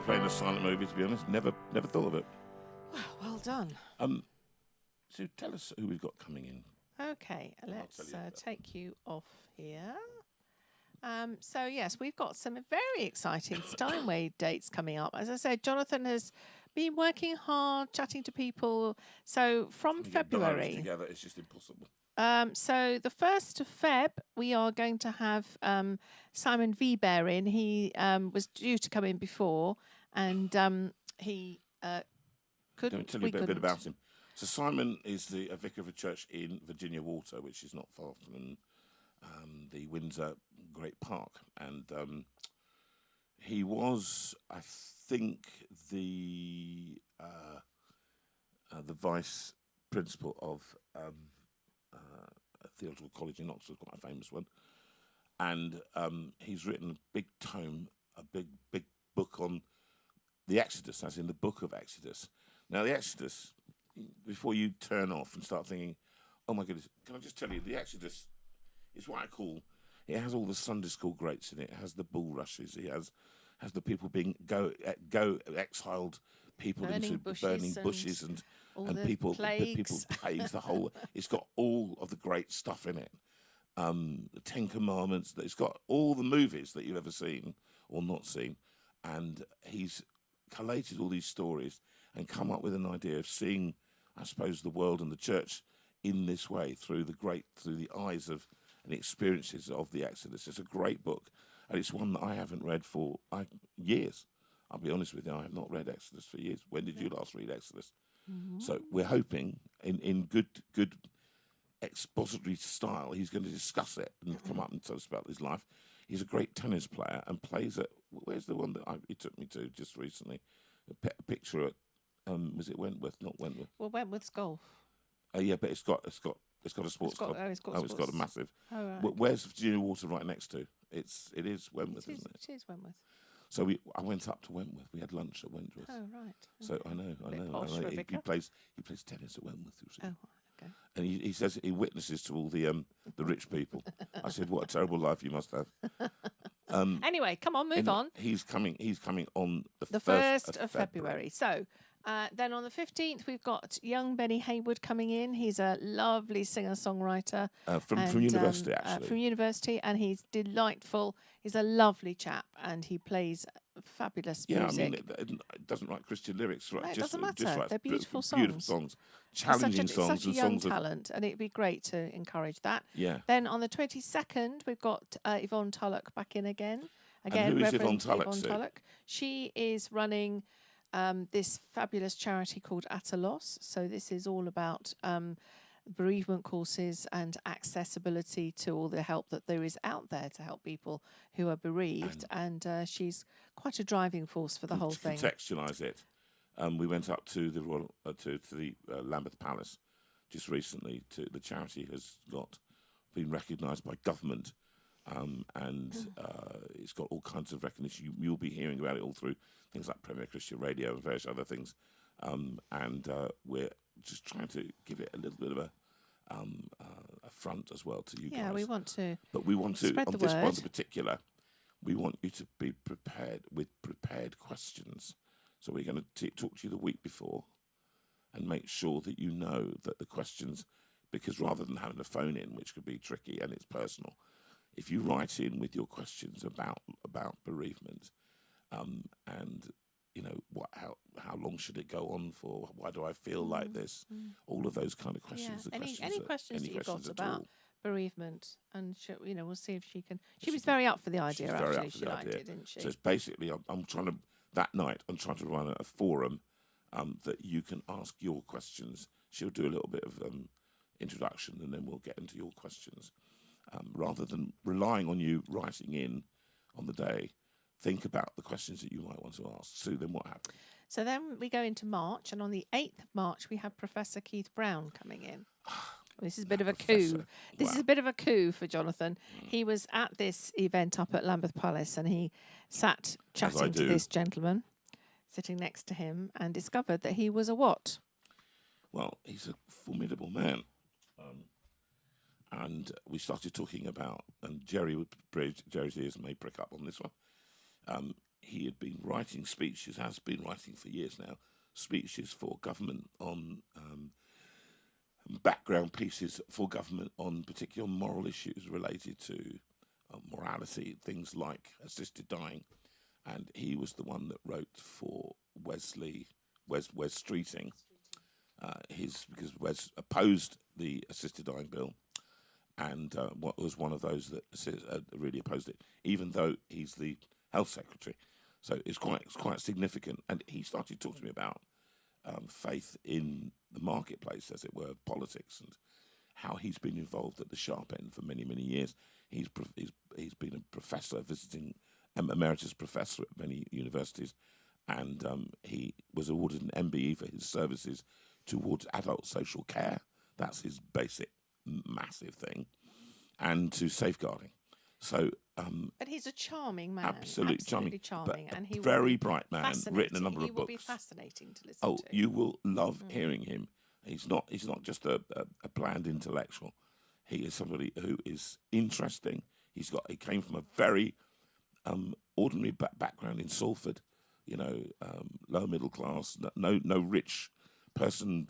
Playing a silent movie, to be honest. Never thought of it. Well done. So tell us who we've got coming in. Okay, let's tell you take you off here. So yes, we've got some very exciting Steinway dates coming up. As I said, Jonathan has been working hard, chatting to people. So from Get diaries February, together, it's just impossible. so the 1st of Feb, we are going to have Simon Veira in. He was due to come in before, and he couldn't. Let me tell you a bit about him. So Simon is a vicar of a church in Virginia Water, which is not far from the Windsor Great Park, and he was, I think, the vice principal of a theological college in Oxford, quite a famous one, and he's written a big tome, a big book on the Exodus, as in the book of Exodus. Now, the Exodus, before you turn off and start thinking, oh my goodness, can I just tell you, the Exodus is what I call, it has all the Sunday school greats in it. It has the bulrushes. It has the people being exiled people burning into burning bushes and people plagues, the whole. It's got all of the great stuff in it. The Ten Commandments. It's got all the movies that you've ever seen or not seen, and he's collated all these stories and come up with an idea of seeing, I suppose, the world and the church in this way through the eyes of and experiences of the Exodus. It's a great book, and it's one that I haven't read for years. I'll be honest with you, I have not read Exodus for years. When did you last read Exodus? Mm-hmm. So we're hoping, in good expository style, he's going to discuss it and come up and tell us about his life. He's a great tennis player and plays at, where's the one that he took me to just recently? A picture at, was it Wentworth? Not Wentworth. Well, Wentworth's golf. Yeah, but it's got a sports club. It's got a massive. Oh, right. Where's Virginia Water right next to? It is Wentworth, isn't it? It is Wentworth. So I went up to Wentworth. We had lunch at Wentworth. Oh, right. So I know. Posh for a He vicar. plays tennis at Wentworth. You see. Oh, okay. And he says he witnesses to all the rich people. I said, what a terrible life you must have. Anyway, come on, move on. He's coming on the 1st of February. So then on the 15th, we've got young Benny Haywood coming in. He's a lovely singer-songwriter. From university, actually. From university, and he's delightful. He's a lovely chap, and he plays fabulous music. Yeah, I mean, it doesn't write Christian lyrics. Right? No, it just, doesn't matter. Just writes They're beautiful songs. Beautiful songs. Challenging songs. Such a and young songs talent, and it'd be great to encourage that. Yeah. Then on the 22nd, we've got Yvonne Tulloch back in again. And who is Yvonne Tulloch, Sue? Tulloch. She is running this fabulous charity called At a Loss. So this is all about bereavement courses and accessibility to all the help that there is out there to help people who are bereaved. And she's quite a driving force for the whole thing. To contextualise it, we went up to the Royal to the Lambeth Palace just recently. The charity has been recognised by government. It's got all kinds of recognition. You'll be hearing about it all through things like Premier Christian Radio and various other things. We're just trying to give it a little bit of a front as well to you guys. Yeah, we want to. But we want to, spread on the this word. one in particular, we want you to be prepared with prepared questions. So we're going to talk to you the week before and make sure that you know that the questions, because rather than having a phone in, which could be tricky and it's personal, if you write in with your questions about bereavement, and how long should it go on for? Why do I feel like this? All of those kind of questions. Yeah. The Any questions that you've got at about all. bereavement, and we'll see if she can. She was very up for the idea. She's very Actually, up for she the liked idea. it, didn't she? So it's basically, I'm trying to that night. I'm trying to run a forum that you can ask your questions. She'll do a little bit of introduction, and then we'll get into your questions. Rather than relying on you writing in on the day, think about the questions that you might want to ask. Sue, then what happens? So then we go into March, and on the 8th of March, we have Professor Keith Brown coming in. This is a bit of a coup. Professor. This Wow. is a bit of a coup for Jonathan. He was at this event up at Lambeth Palace, and he sat chatting to do. this gentleman sitting next to him and discovered that he was a what? Well, he's a formidable man. And we started talking about, and Jerry's ears may prick up on this one. He had been writing speeches, has been writing for years now, speeches for government on background pieces for government on particular moral issues related to morality, things like assisted dying. And he was the one that wrote for Wes Streeting, because Wes opposed the assisted dying bill, and what was one of those that really opposed it, even though he's the health secretary. So it's quite significant. And he started talking to me about faith in the marketplace, as it were, politics, and how he's been involved at the sharp end for many, many years. He's been a professor, visiting emeritus professor at many universities, and he was awarded an MBE for his services towards adult social care. That's his basic, massive thing, and to safeguarding. So, But he's a charming man. absolutely charming, charming, but and a he will very be bright man, fascinating. written a number He of will books. be fascinating to listen Oh, to. you will love hearing him. He's not just a bland intellectual. He is somebody who is interesting. He came from a very ordinary background in Salford. Low middle class. No rich person.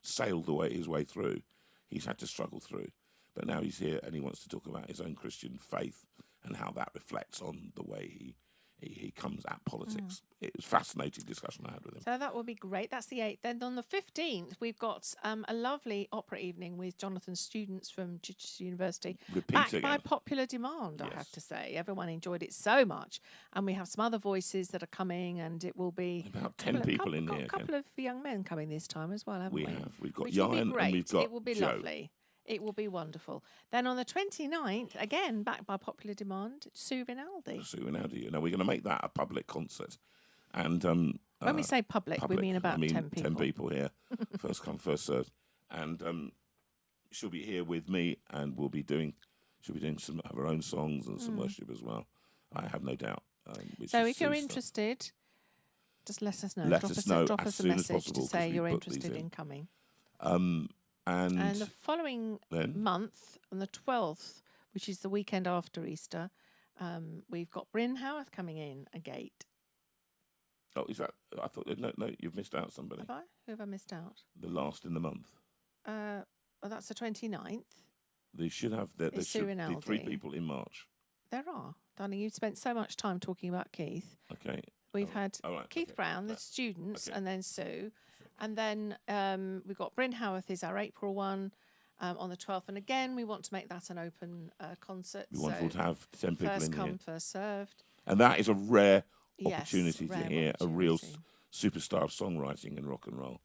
Sailed his way through. He's had to struggle through, but now he's here and he wants to talk about his own Christian faith and how that reflects on the way he comes at politics. It was a fascinating discussion I had with him. So that will be great. That's the 8th. Then on the 15th, we've got a lovely opera evening with Jonathan's students from Chichester University. Repeat Backed again. by popular demand, I Yes. have to say. Everyone enjoyed it so much. And we have some other voices that are coming, and it will be... About 10 people in got here. a couple of young men coming this time as well, haven't we? We have. We've got Which will be Jan great. and we've got It will be Joe. lovely. It will be wonderful. Then on the 29th, again, backed by popular demand, Sue Rinaldi. Sue and Aldi. Now we're going to make that a public concert, and When we say public, we mean about 10 people. 10 people here, first come, first served, and she'll be here with me, and she'll be doing some of her own songs and some worship as well. I have no doubt. So if you're interested, just let us know. Let drop us know drop as us a soon as message possible, to 'cause say we you're booked these interested in. in coming. And And the following then? month, on the 12th, which is the weekend after Easter, we've got Bryn Howarth coming in a gate. Oh, is that? I thought no, you've missed out somebody. Have I? Who have I missed out? The last in the month. Well, that's the 29th. They should have. There It's should Sue be Rinaldi. 3 people in March. There are. Darling, you've spent so much time talking about Keith. Okay. We've had all right, Keith okay. Brown, the Right. students, Okay. and then Sue. And then we've got Bryn Howarth is our April one on the 12th. And again, we want to make that an open concert. It'd be wonderful so to have 10 people first in come, here. first served. And that is a rare Yes, opportunity to rare hear a real opportunity. superstar of songwriting and rock and roll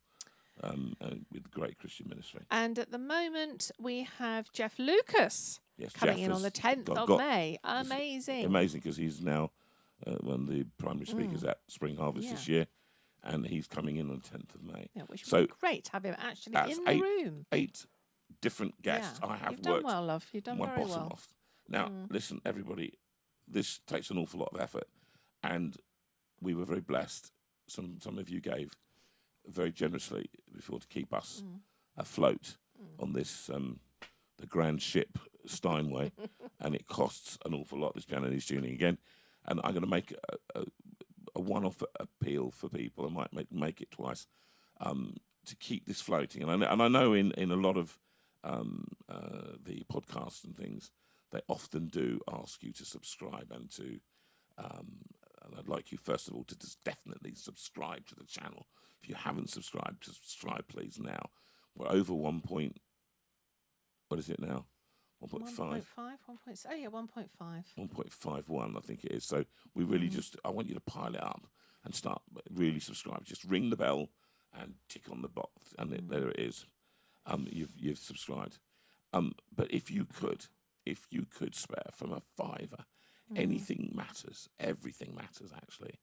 with great Christian ministry. And at the moment, we have Jeff Lucas Yes, coming Jeff in on has the 10th of got- May. Amazing. Amazing, because he's now one of the primary speakers at Spring Harvest this year, and he's coming in on the 10th of May. Yeah, which So would be great to have him actually that's in the room. 8 different guests. Yeah, I have you've done worked well, love. You've done my very bottom well. off. Now, listen, everybody, this takes an awful lot of effort, and we were very blessed. Some of you gave very generously before to keep us afloat on this the grand ship Steinway, and it costs an awful lot. This piano needs tuning again, and I'm going to make a one-off appeal for people. I might make it twice to keep this floating. And I know in a lot of the podcasts and things, they often do ask you to subscribe and to and I'd like you, first of all, to just definitely subscribe to the channel. If you haven't subscribed, subscribe, please, now. We're over 1 point... What is it now? 1.5? 1.5? 1.5. 1.51, I think it is. So we really I want you to pile it up and start really subscribe. Just ring the bell and tick on the box, and there it is. You've subscribed. But if you could spare from a £5, anything matters. Everything matters, actually.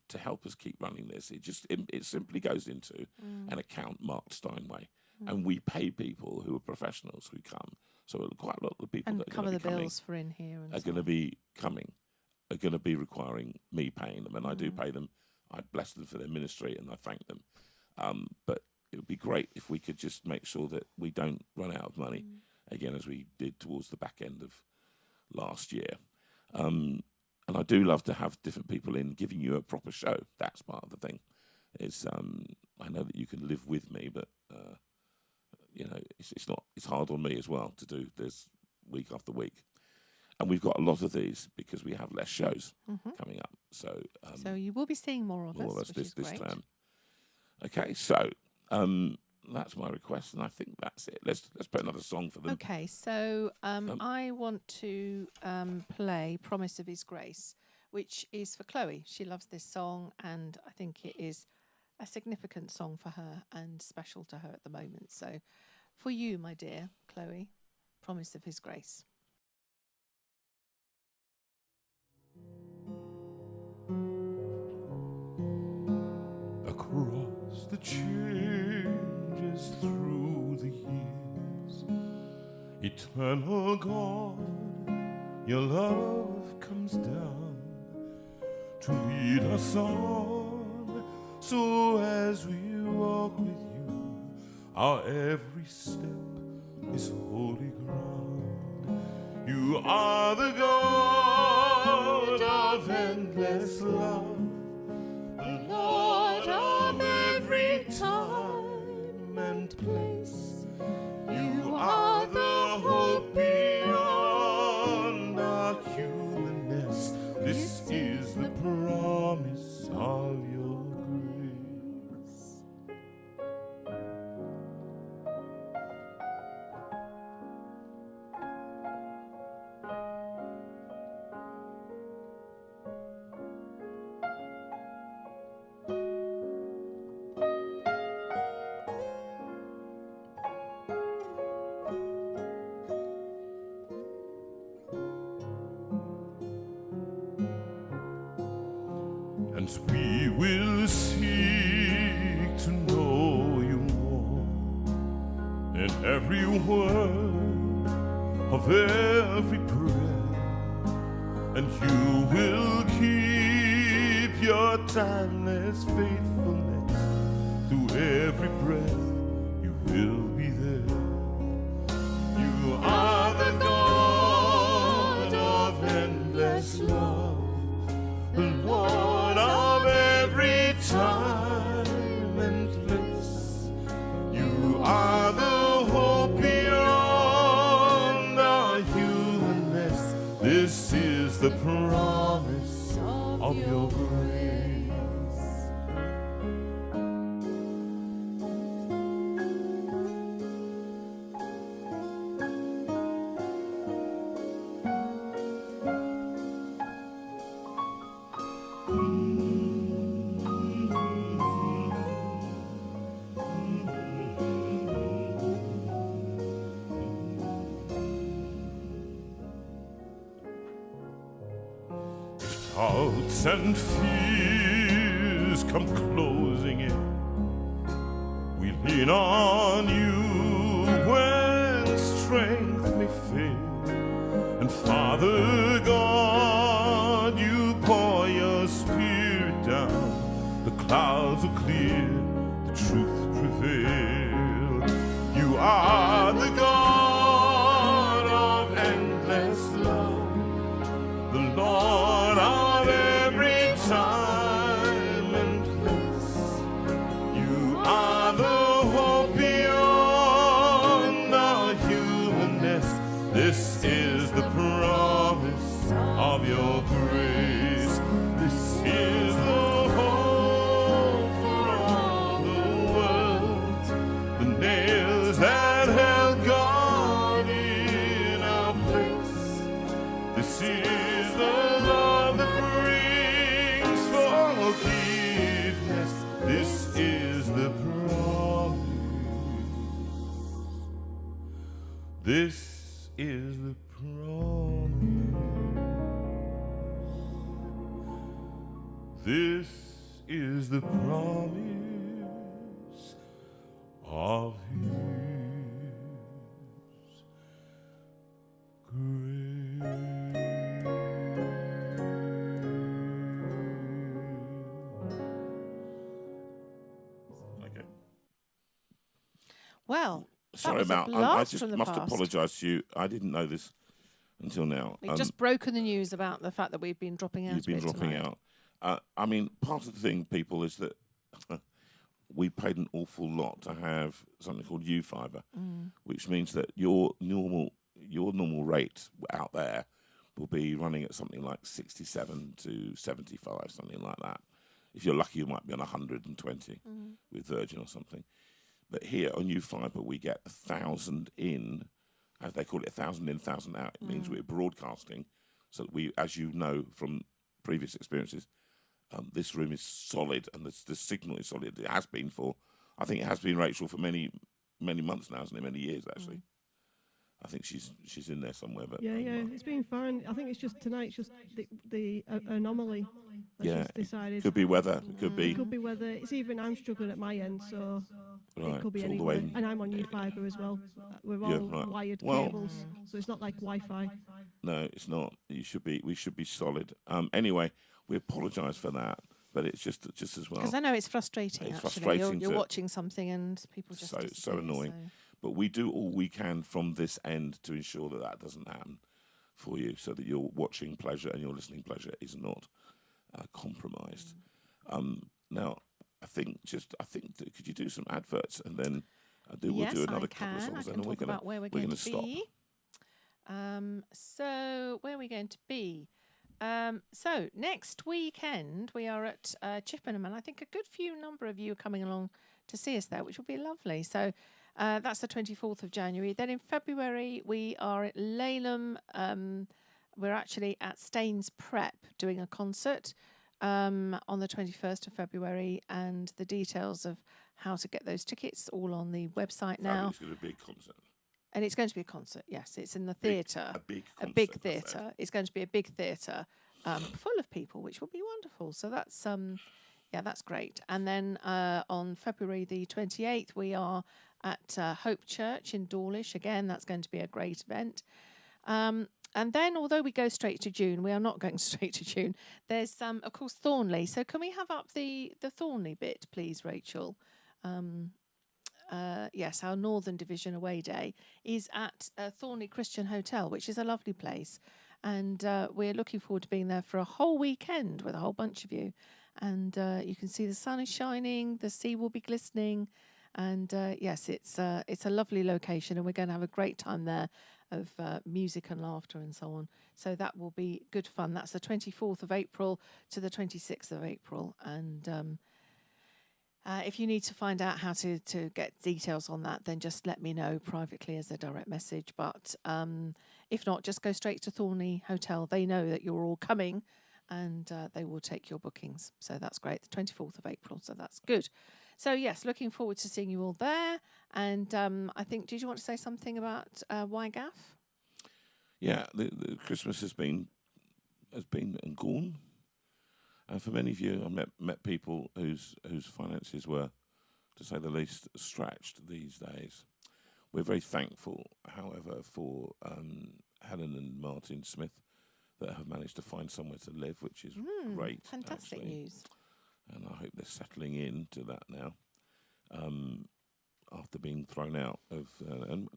To help us keep running this, it simply goes into an account marked Steinway, and we pay people who are professionals who come. So quite a lot of the people And that are cover going the to be coming bills for in here. And are going to be coming, are going to be requiring me paying them, and I do pay them. I bless them for their ministry, and I thank them. But it would be great if we could just make sure that we don't run out of money again, as we did towards the back end of last year. And I do love to have different people in giving you a proper show. That's part of the thing. Is I know that you can live with me, but you know, it's hard on me as well to do this week after week. And we've got a lot of these because we have less shows coming up. So so you will be seeing more of us, this great. term. Okay, so that's my request, and I think that's it. Let's put another song for them. Okay, so I want to play "Promise of His Grace," which is for Chloe. She loves this song, and I think it is a significant song for her and special to her at the moment. So, for you, my dear Chloe, "Promise of His Grace." Across the changes through the years, eternal God, your love comes down to lead us on. So as we walk with you, our every step is holy ground. You are the God of endless love, the Lord of every time and place. You are the hope beyond our humanness. This is the promise of your grace. And we will seek to know you more in every word of every breath, and you will keep your timeless faithfulness. Through every breath you will be there. You are the God of endless love, the Lord of every time and place. You are the hope beyond our humanness. This is the promise of your grace. Doubts and fears come closing in, we lean on you when strength may fail. And Father God, you pour your spirit down. The clouds will clear, the truth prevail. You are the God of endless love, the Lord of every time and place. You are the hope beyond our humanness. This is the promise of your grace. is the love that brings forgiveness. This is the promise. This is the promise. This is the promise of His grace. Okay. Well, Sorry was a about. I blast just from the must past. apologise to you. I didn't know this until now. We've just broken the news about the fact that we've been dropping out. You've been a bit dropping tonight. out. I mean, part of the thing, people, is that we paid an awful lot to have something called U-Fibre, which means that your normal rate out there will be running at something like 67 to 75, something like that. If you're lucky, you might be on 120 with Virgin or something. But here on U-Fibre, we get 1,000 in, as they call it, 1,000 in, 1,000 out. It means we're broadcasting, so that we, as you know from previous experiences, this room is solid, and the signal is solid. It has been for, I think it has been, Rachel, for many months now, hasn't it? Many years, actually. I think she's in there somewhere. But Yeah, it's been fine. I think it's just tonight's just the anomaly that yeah, she's decided. could be weather. It could be. It could be whether it's even I'm struggling at my end, so Right, it could be it's all the way anywhere. And I'm on U-Fibre as well. We're all Yeah, right. wired Well- cables, so it's not like Wi-Fi. No, it's not. We should be solid. Anyway, we apologise for that, but it's just as well. Because I know it's frustrating. It's actually, frustrating you're to- watching something and people just so disappear, annoying. so- But we do all we can from this end to ensure that that doesn't happen for you, so that your watching pleasure and your listening pleasure is not compromised. Now, I think that could you do some adverts, and then we'll do another couple of songs, I and can then talk about where we're going going to to stop. be. So where are we going to be? So next weekend we are at Chippenham, and I think a good number of you are coming along to see us there, which will be lovely. So that's the 24th of January. Then in February we are at Laleham. We're actually at Staines Prep doing a concert on the 21st of February, and the details of how to get those tickets all on the website now. It's going to be a big concert. And it's going to be a concert, yes. It's in the theatre. A big A concert, big I said. theatre. It's going to be a big theatre full of people, which will be wonderful. So that's that's great. And then on February the 28th, we are at Hope Church in Dawlish. Again, that's going to be a great event. And then, although we go straight to June, we are not going straight to June. There's, of course, Thornley. So can we have up the Thornley bit, please, Rachel? Yes, our Northern Division away day is at Thornley Christian Hotel, which is a lovely place. And we're looking forward to being there for a whole weekend with a whole bunch of you. And you can see the sun is shining, the sea will be glistening. And yes, it's a lovely location, and we're going to have a great time there of music and laughter and so on. So that will be good fun. That's the 24th of April to the 26th of April. And if you need to find out how to get details on that, then just let me know privately as a direct message. But if not, just go straight to Thornley Hotel. They know that you're all coming, and they will take your bookings. So that's great, the 24th of April. So that's good. So, yes, looking forward to seeing you all there. And I think, did you want to say something about YGAF? Yeah, the Christmas has been and gone. And for many of you, I met people whose finances were, to say the least, stretched these days. We're very thankful, however, for Helen and Martin Smith that have managed to find somewhere to live, which is great. Fantastic actually. news. And I hope they're settling into that now, after being thrown out of. And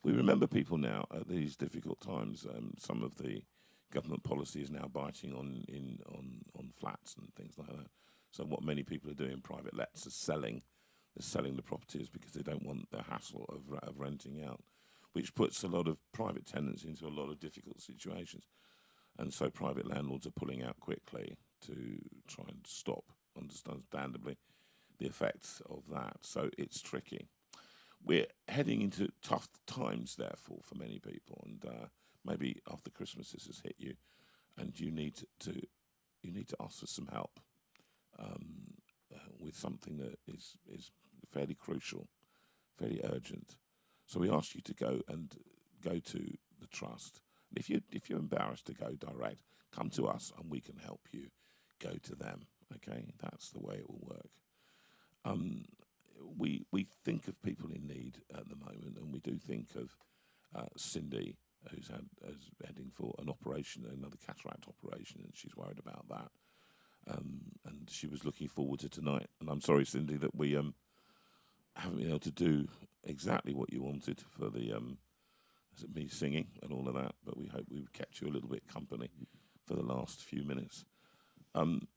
we remember people now at these difficult times. Some of the government policy is now biting on flats and things like that. So what many people are doing, private lets, is selling the properties because they don't want the hassle of renting out, which puts a lot of private tenants into a lot of difficult situations. And so private landlords are pulling out quickly to try and stop, understandably, the effects of that. So it's tricky. We're heading into tough times, therefore, for many people. And maybe after Christmas this has hit you. and you need to ask for some help with something that is fairly crucial, fairly urgent. So we ask you to go to the trust. If you're embarrassed to go direct, come to us and we can help you go to them. Okay, that's the way it will work. We think of people in need at the moment, and we do think of Cindy, who's heading for an operation, another cataract operation, and she's worried about that. And she was looking forward to tonight. And I'm sorry, Cindy, that we haven't been able to do exactly what you wanted for the me singing and all of that. But we hope we've kept you a little bit company for the last few minutes. And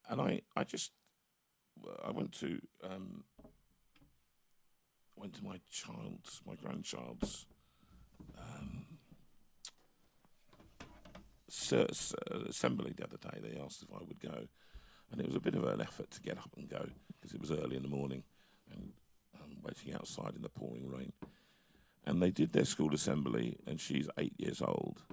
I went to my grandchild's assembly the other day. They asked if I would go, and it was a bit of an effort to get up and go because it was early in the morning and waiting outside in the pouring rain. And they did their school assembly, and she's 8 years old,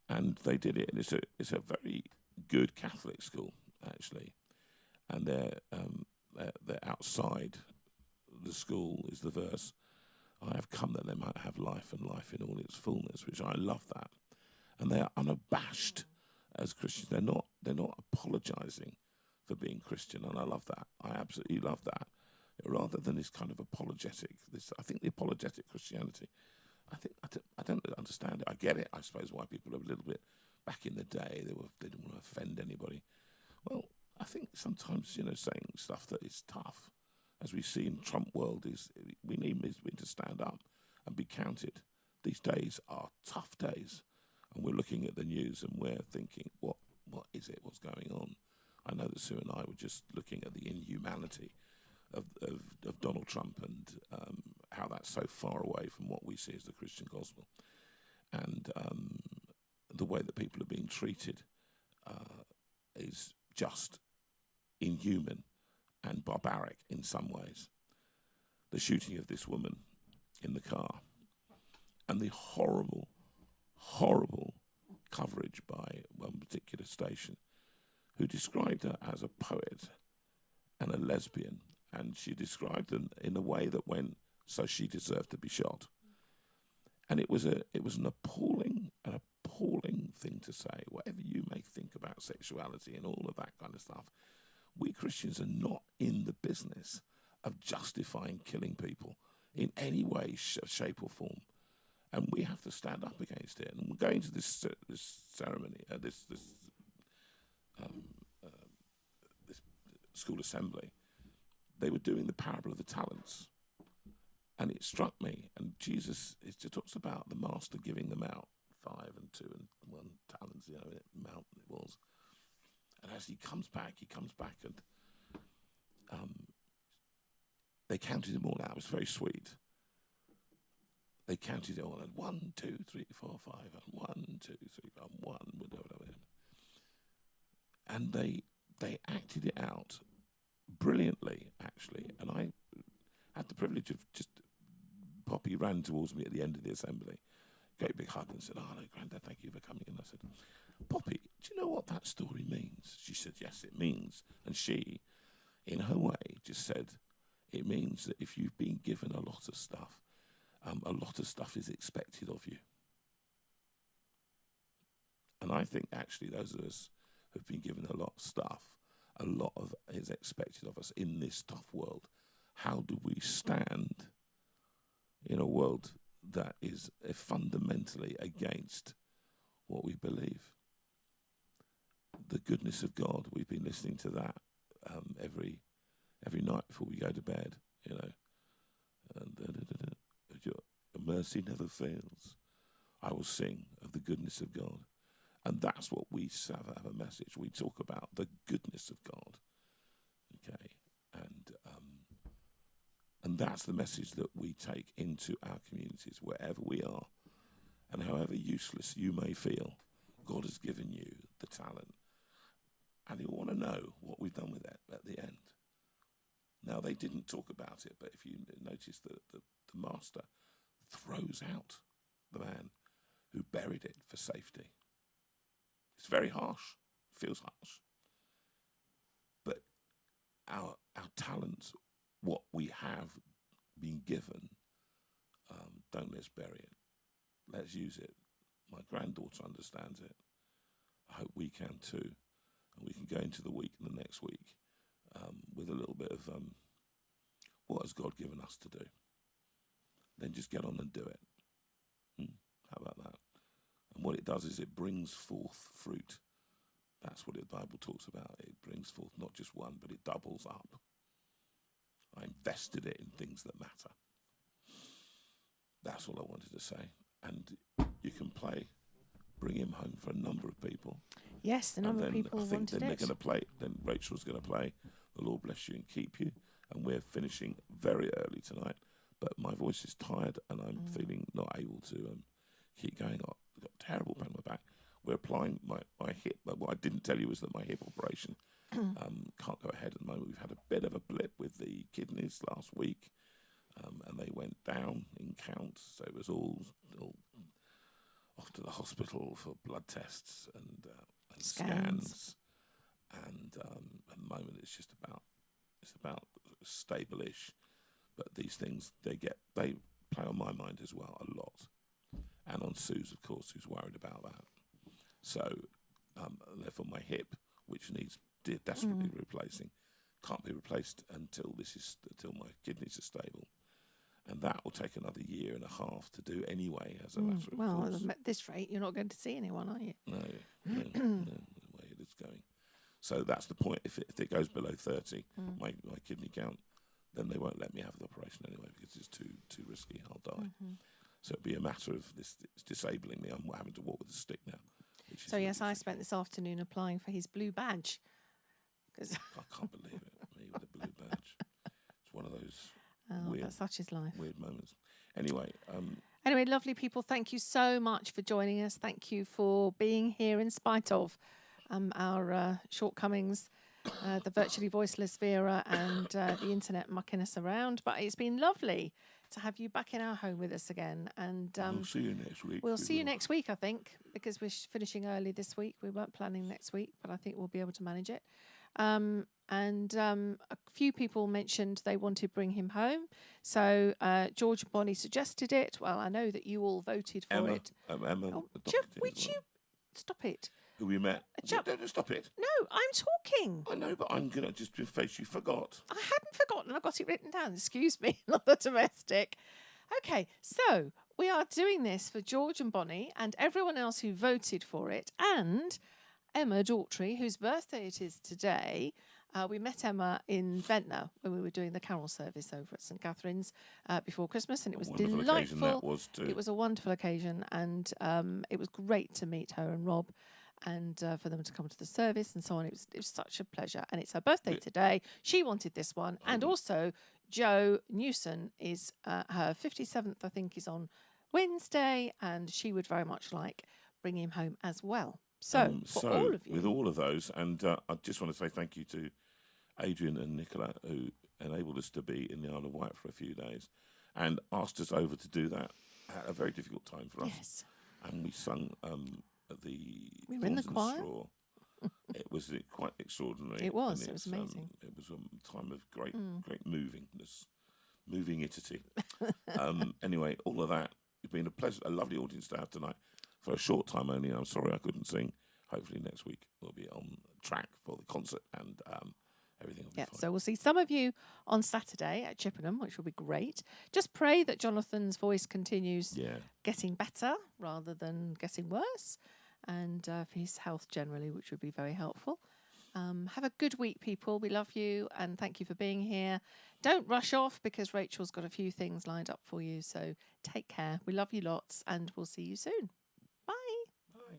and they did it. And it's a very good Catholic school actually, and they're outside the school is the verse, "I have come that they might have life and life in all its fullness," which I love that. And they are unabashed as Christians. They're not apologising for being Christian, and I love that. I absolutely love that. Rather than this kind of apologetic, I think the apologetic Christianity, I don't understand it. I get it, I suppose, why people are a little bit, back in the day, they didn't want to offend anybody. Well, I think sometimes, saying stuff that is tough, as we see in Trump world, we need to stand up and be counted. These days are tough days, and we're looking at the news and we're thinking, what is it? What's going on? I know that Sue and I were just looking at the inhumanity of Donald Trump and how that's so far away from what we see as the Christian gospel, and the way that people are being treated is just inhuman and barbaric in some ways. The shooting of this woman in the car and the horrible, horrible coverage by one particular station who described her as a poet and a lesbian, and she described them in a way that went, so she deserved to be shot. And it was an appalling thing to say. Whatever you may think about sexuality and all of that kind of stuff, we Christians are not in the business of justifying killing people in any way, shape or form. And we have to stand up against it. And we're going to this ceremony, this school assembly. They were doing the parable of the talents. And it struck me, and Jesus, it talks about the master giving them out 5 and 2 and 1 talents, amount it was. And as he comes back and they counted them all out. It was very sweet. They counted it all and 1, 2, 3, 4, 5, and 1, 2, 3, and 1, whatever. And they acted it out brilliantly, actually. And I had the privilege of Poppy ran towards me at the end of the assembly, gave a big hug and said, "Oh, no, Grandad, thank you for coming." And I said, "Poppy, do you know what that story means?" She said, "Yes, it means." And she, in her way, just said, "It means that if you've been given a lot of stuff is expected of you." And I think actually those of us who've been given a lot of stuff, a lot of is expected of us in this tough world. How do we stand in a world that is fundamentally against what we believe? The goodness of God, we've been listening to that every night before we go to bed, And your mercy never fails. I will sing of the goodness of God. And that's what we have a message. We talk about the goodness of God. Okay. And that's the message that we take into our communities, wherever we are. And however useless you may feel, God has given you the talent. And you want to know what we've done with it at the end. Now, they didn't talk about it, but if you notice that the master throws out the man who buried it for safety. very harsh. Feels harsh. But our talents, what we have been given, don't let's bury it. Let's use it. My granddaughter understands it. I hope we can too. And we can go into the week and the next week with a little bit of what has God given us to do. Then just get on and do it. How about that? And what it does is it brings forth fruit. That's what the Bible talks about. It brings forth not just one, but it doubles up. I invested it in things that matter. That's all I wanted to say. And you can bring him home for a number of people. Yes, the number of people I think wanted then it. they're going to play. Then Rachel's going to play "The Lord Bless You and Keep You," and we're finishing very early tonight. But my voice is tired, and I'm feeling not able to keep going. I've got a terrible pain in my back. We're applying my hip. But what I didn't tell you was that my hip operation can't go ahead at the moment. We've had a bit of a blip with the kidneys last week, and they went down in count. So it was all off to the hospital for blood tests and scans. And at the moment, it's about stable-ish. But these things they play on my mind as well a lot, and on Sue's, of course, who's worried about that. So therefore, my hip, which needs desperately replacing, can't be replaced until my kidneys are stable. And that will take another year and a half to do anyway, as a matter of course. At this rate, you're not going to see anyone, are you? No, the way it is going. So that's the point. If it goes below 30, my kidney count, then they won't let me have the operation anyway because it's too risky. I'll die. So it'll be a matter of this. It's disabling me. I'm having to walk with a stick now. So yes, I spent this afternoon applying for his blue badge. Cause I can't believe it. Me with a blue badge. It's one of those weird, that's such is life. weird moments. Anyway, Anyway, lovely people, thank you so much for joining us. Thank you for being here in spite of our shortcomings, the virtually voiceless Veira and the internet mucking us around. But it's been lovely to have you back in our home with us again. And we'll see you next week. we'll see you next week, I think, because we're finishing early this week. We weren't planning next week, but I think we'll be able to manage it. A few people mentioned they want to bring him home. So George and Bonnie suggested it. Well, I know that you all voted for Emma, it. Emma, Oh, adopted would as you well. stop it? Who we met? Chuck- Don't stop it. No, I'm talking. I know, but I'm gonna just in face you forgot. I hadn't forgotten. I've got it written down. Excuse me, not the domestic. Okay, so we are doing this for George and Bonnie and everyone else who voted for it, and Emma Daughtry, whose birthday it is today. We met Emma in Ventnor when we were doing the carol service over at St Catherine's before Christmas, and it was Wonderful occasion delightful. that was too. It was a wonderful occasion, and it was great to meet her and Rob, and for them to come to the service and so on. It was such a pleasure, and it's her birthday today. She wanted this one, and also Jo Newson is her 57th, I think, is on Wednesday, and she would very much like bringing him home as well. So, for all of you. With all of those, and I just want to say thank you to Adrian and Nicola, who enabled us to be in the Isle of Wight for a few days and asked us over to do that at a very difficult time for us. Yes. And we sung at the We were in the Thorns and choir. Straw. It was quite extraordinary. It was. and It was it's, amazing. It was a time of great movingness, movingity. Anyway, all of that. It's been a lovely audience to have tonight. For a short time only. I'm sorry I couldn't sing. Hopefully next week we'll be on track for the concert and everything will be fine. So we'll see some of you on Saturday at Chippenham, which will be great. Just pray that Jonathan's voice continues getting better rather than getting worse, and for his health generally, which would be very helpful. Have a good week, people. We love you and thank you for being here. Don't rush off because Rachel's got a few things lined up for you. So take care. We love you lots and we'll see you soon. Bye. Bye.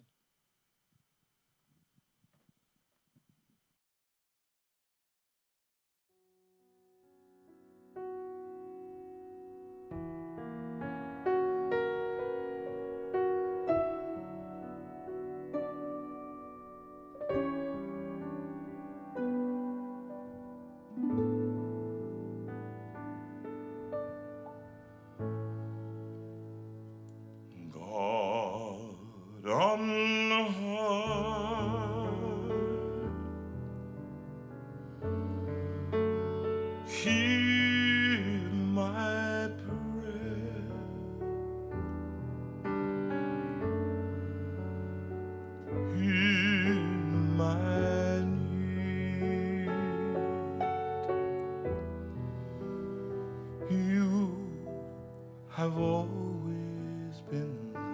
God I've always been there.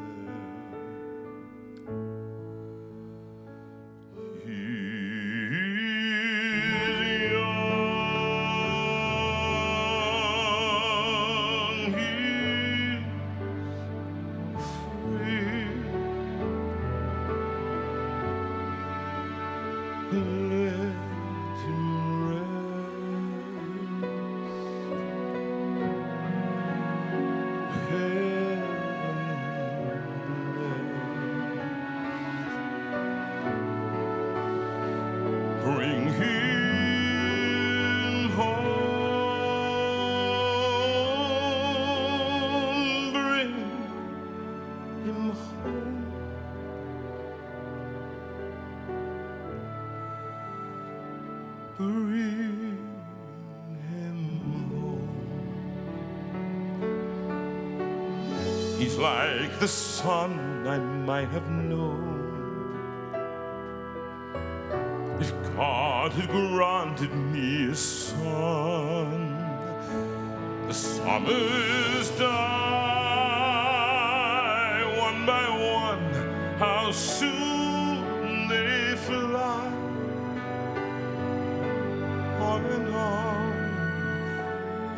He's young, he's free. Let him rest. Bring him home, bring him home. Bring him home. He's like the son I might have known if God had granted me a son. The summers die one by one, how soon they fly. On and on,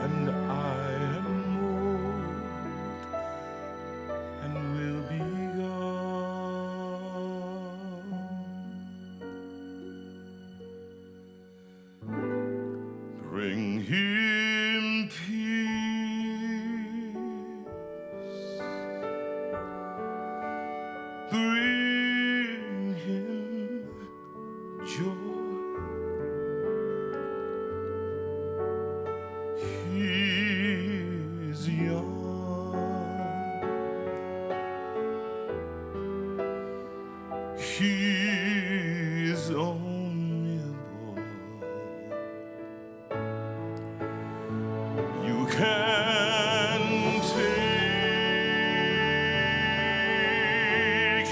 and I am old and will be gone. Bring him peace, bring him joy. He's young, he's only a boy. You can take,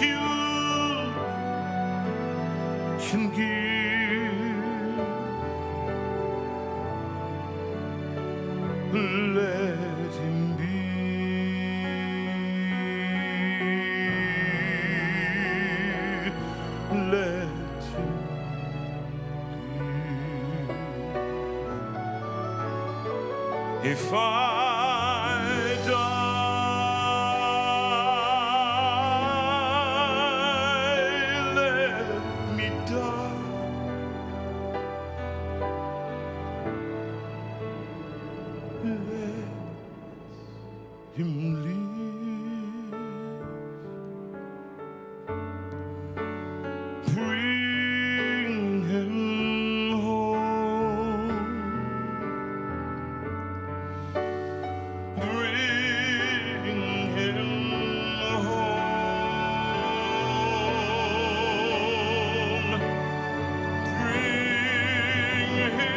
you can give. Let him be. Let him be. If I die, let me die. Let him live. Bring him home. Bring him home. Bring him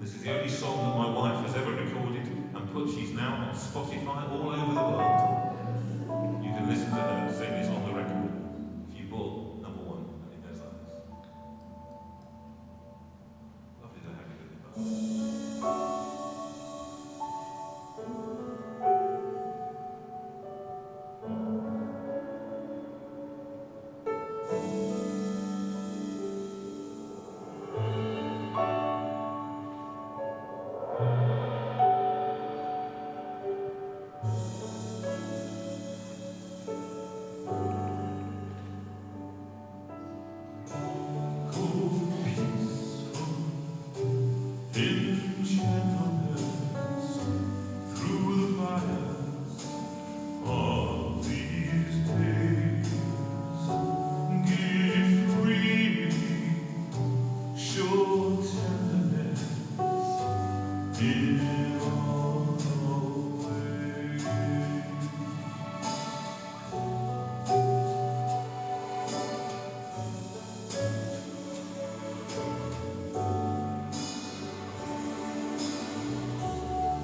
This is the only song that my wife has ever recorded and put. She's now on Spotify all over the world. You can listen to her sing this on the record. If you bought number one, and it goes like this. Lovely to have you with me.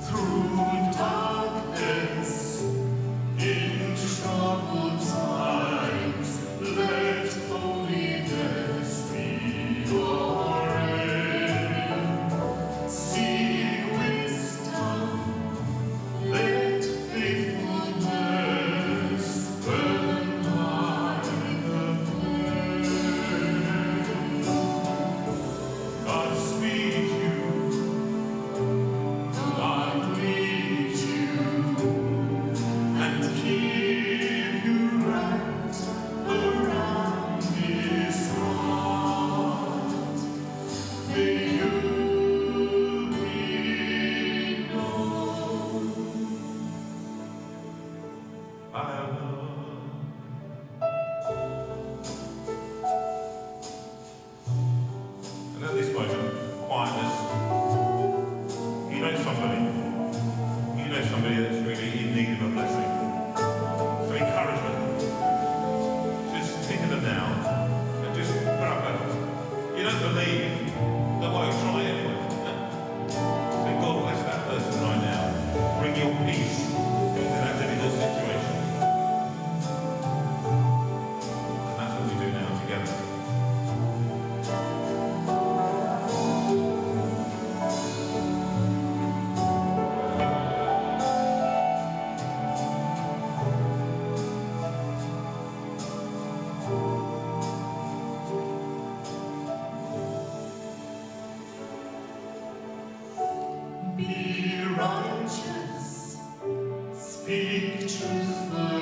Through darkness, in troubled times, let holiness be your aim. Seek wisdom, let faithfulness burn like the flame. God speed you, God lead you, and keep you wrapped around His heart. May you be known by love. And at this moment, quietness. You know somebody that's really in need of a blessing. So encouragement. Just think of them now and just put up a, you don't believe, don't worry, try it anyway. Say, God bless that person right now. Bring your peace into that difficult situation. And that's what we do now together. Be righteous, speak truthfully.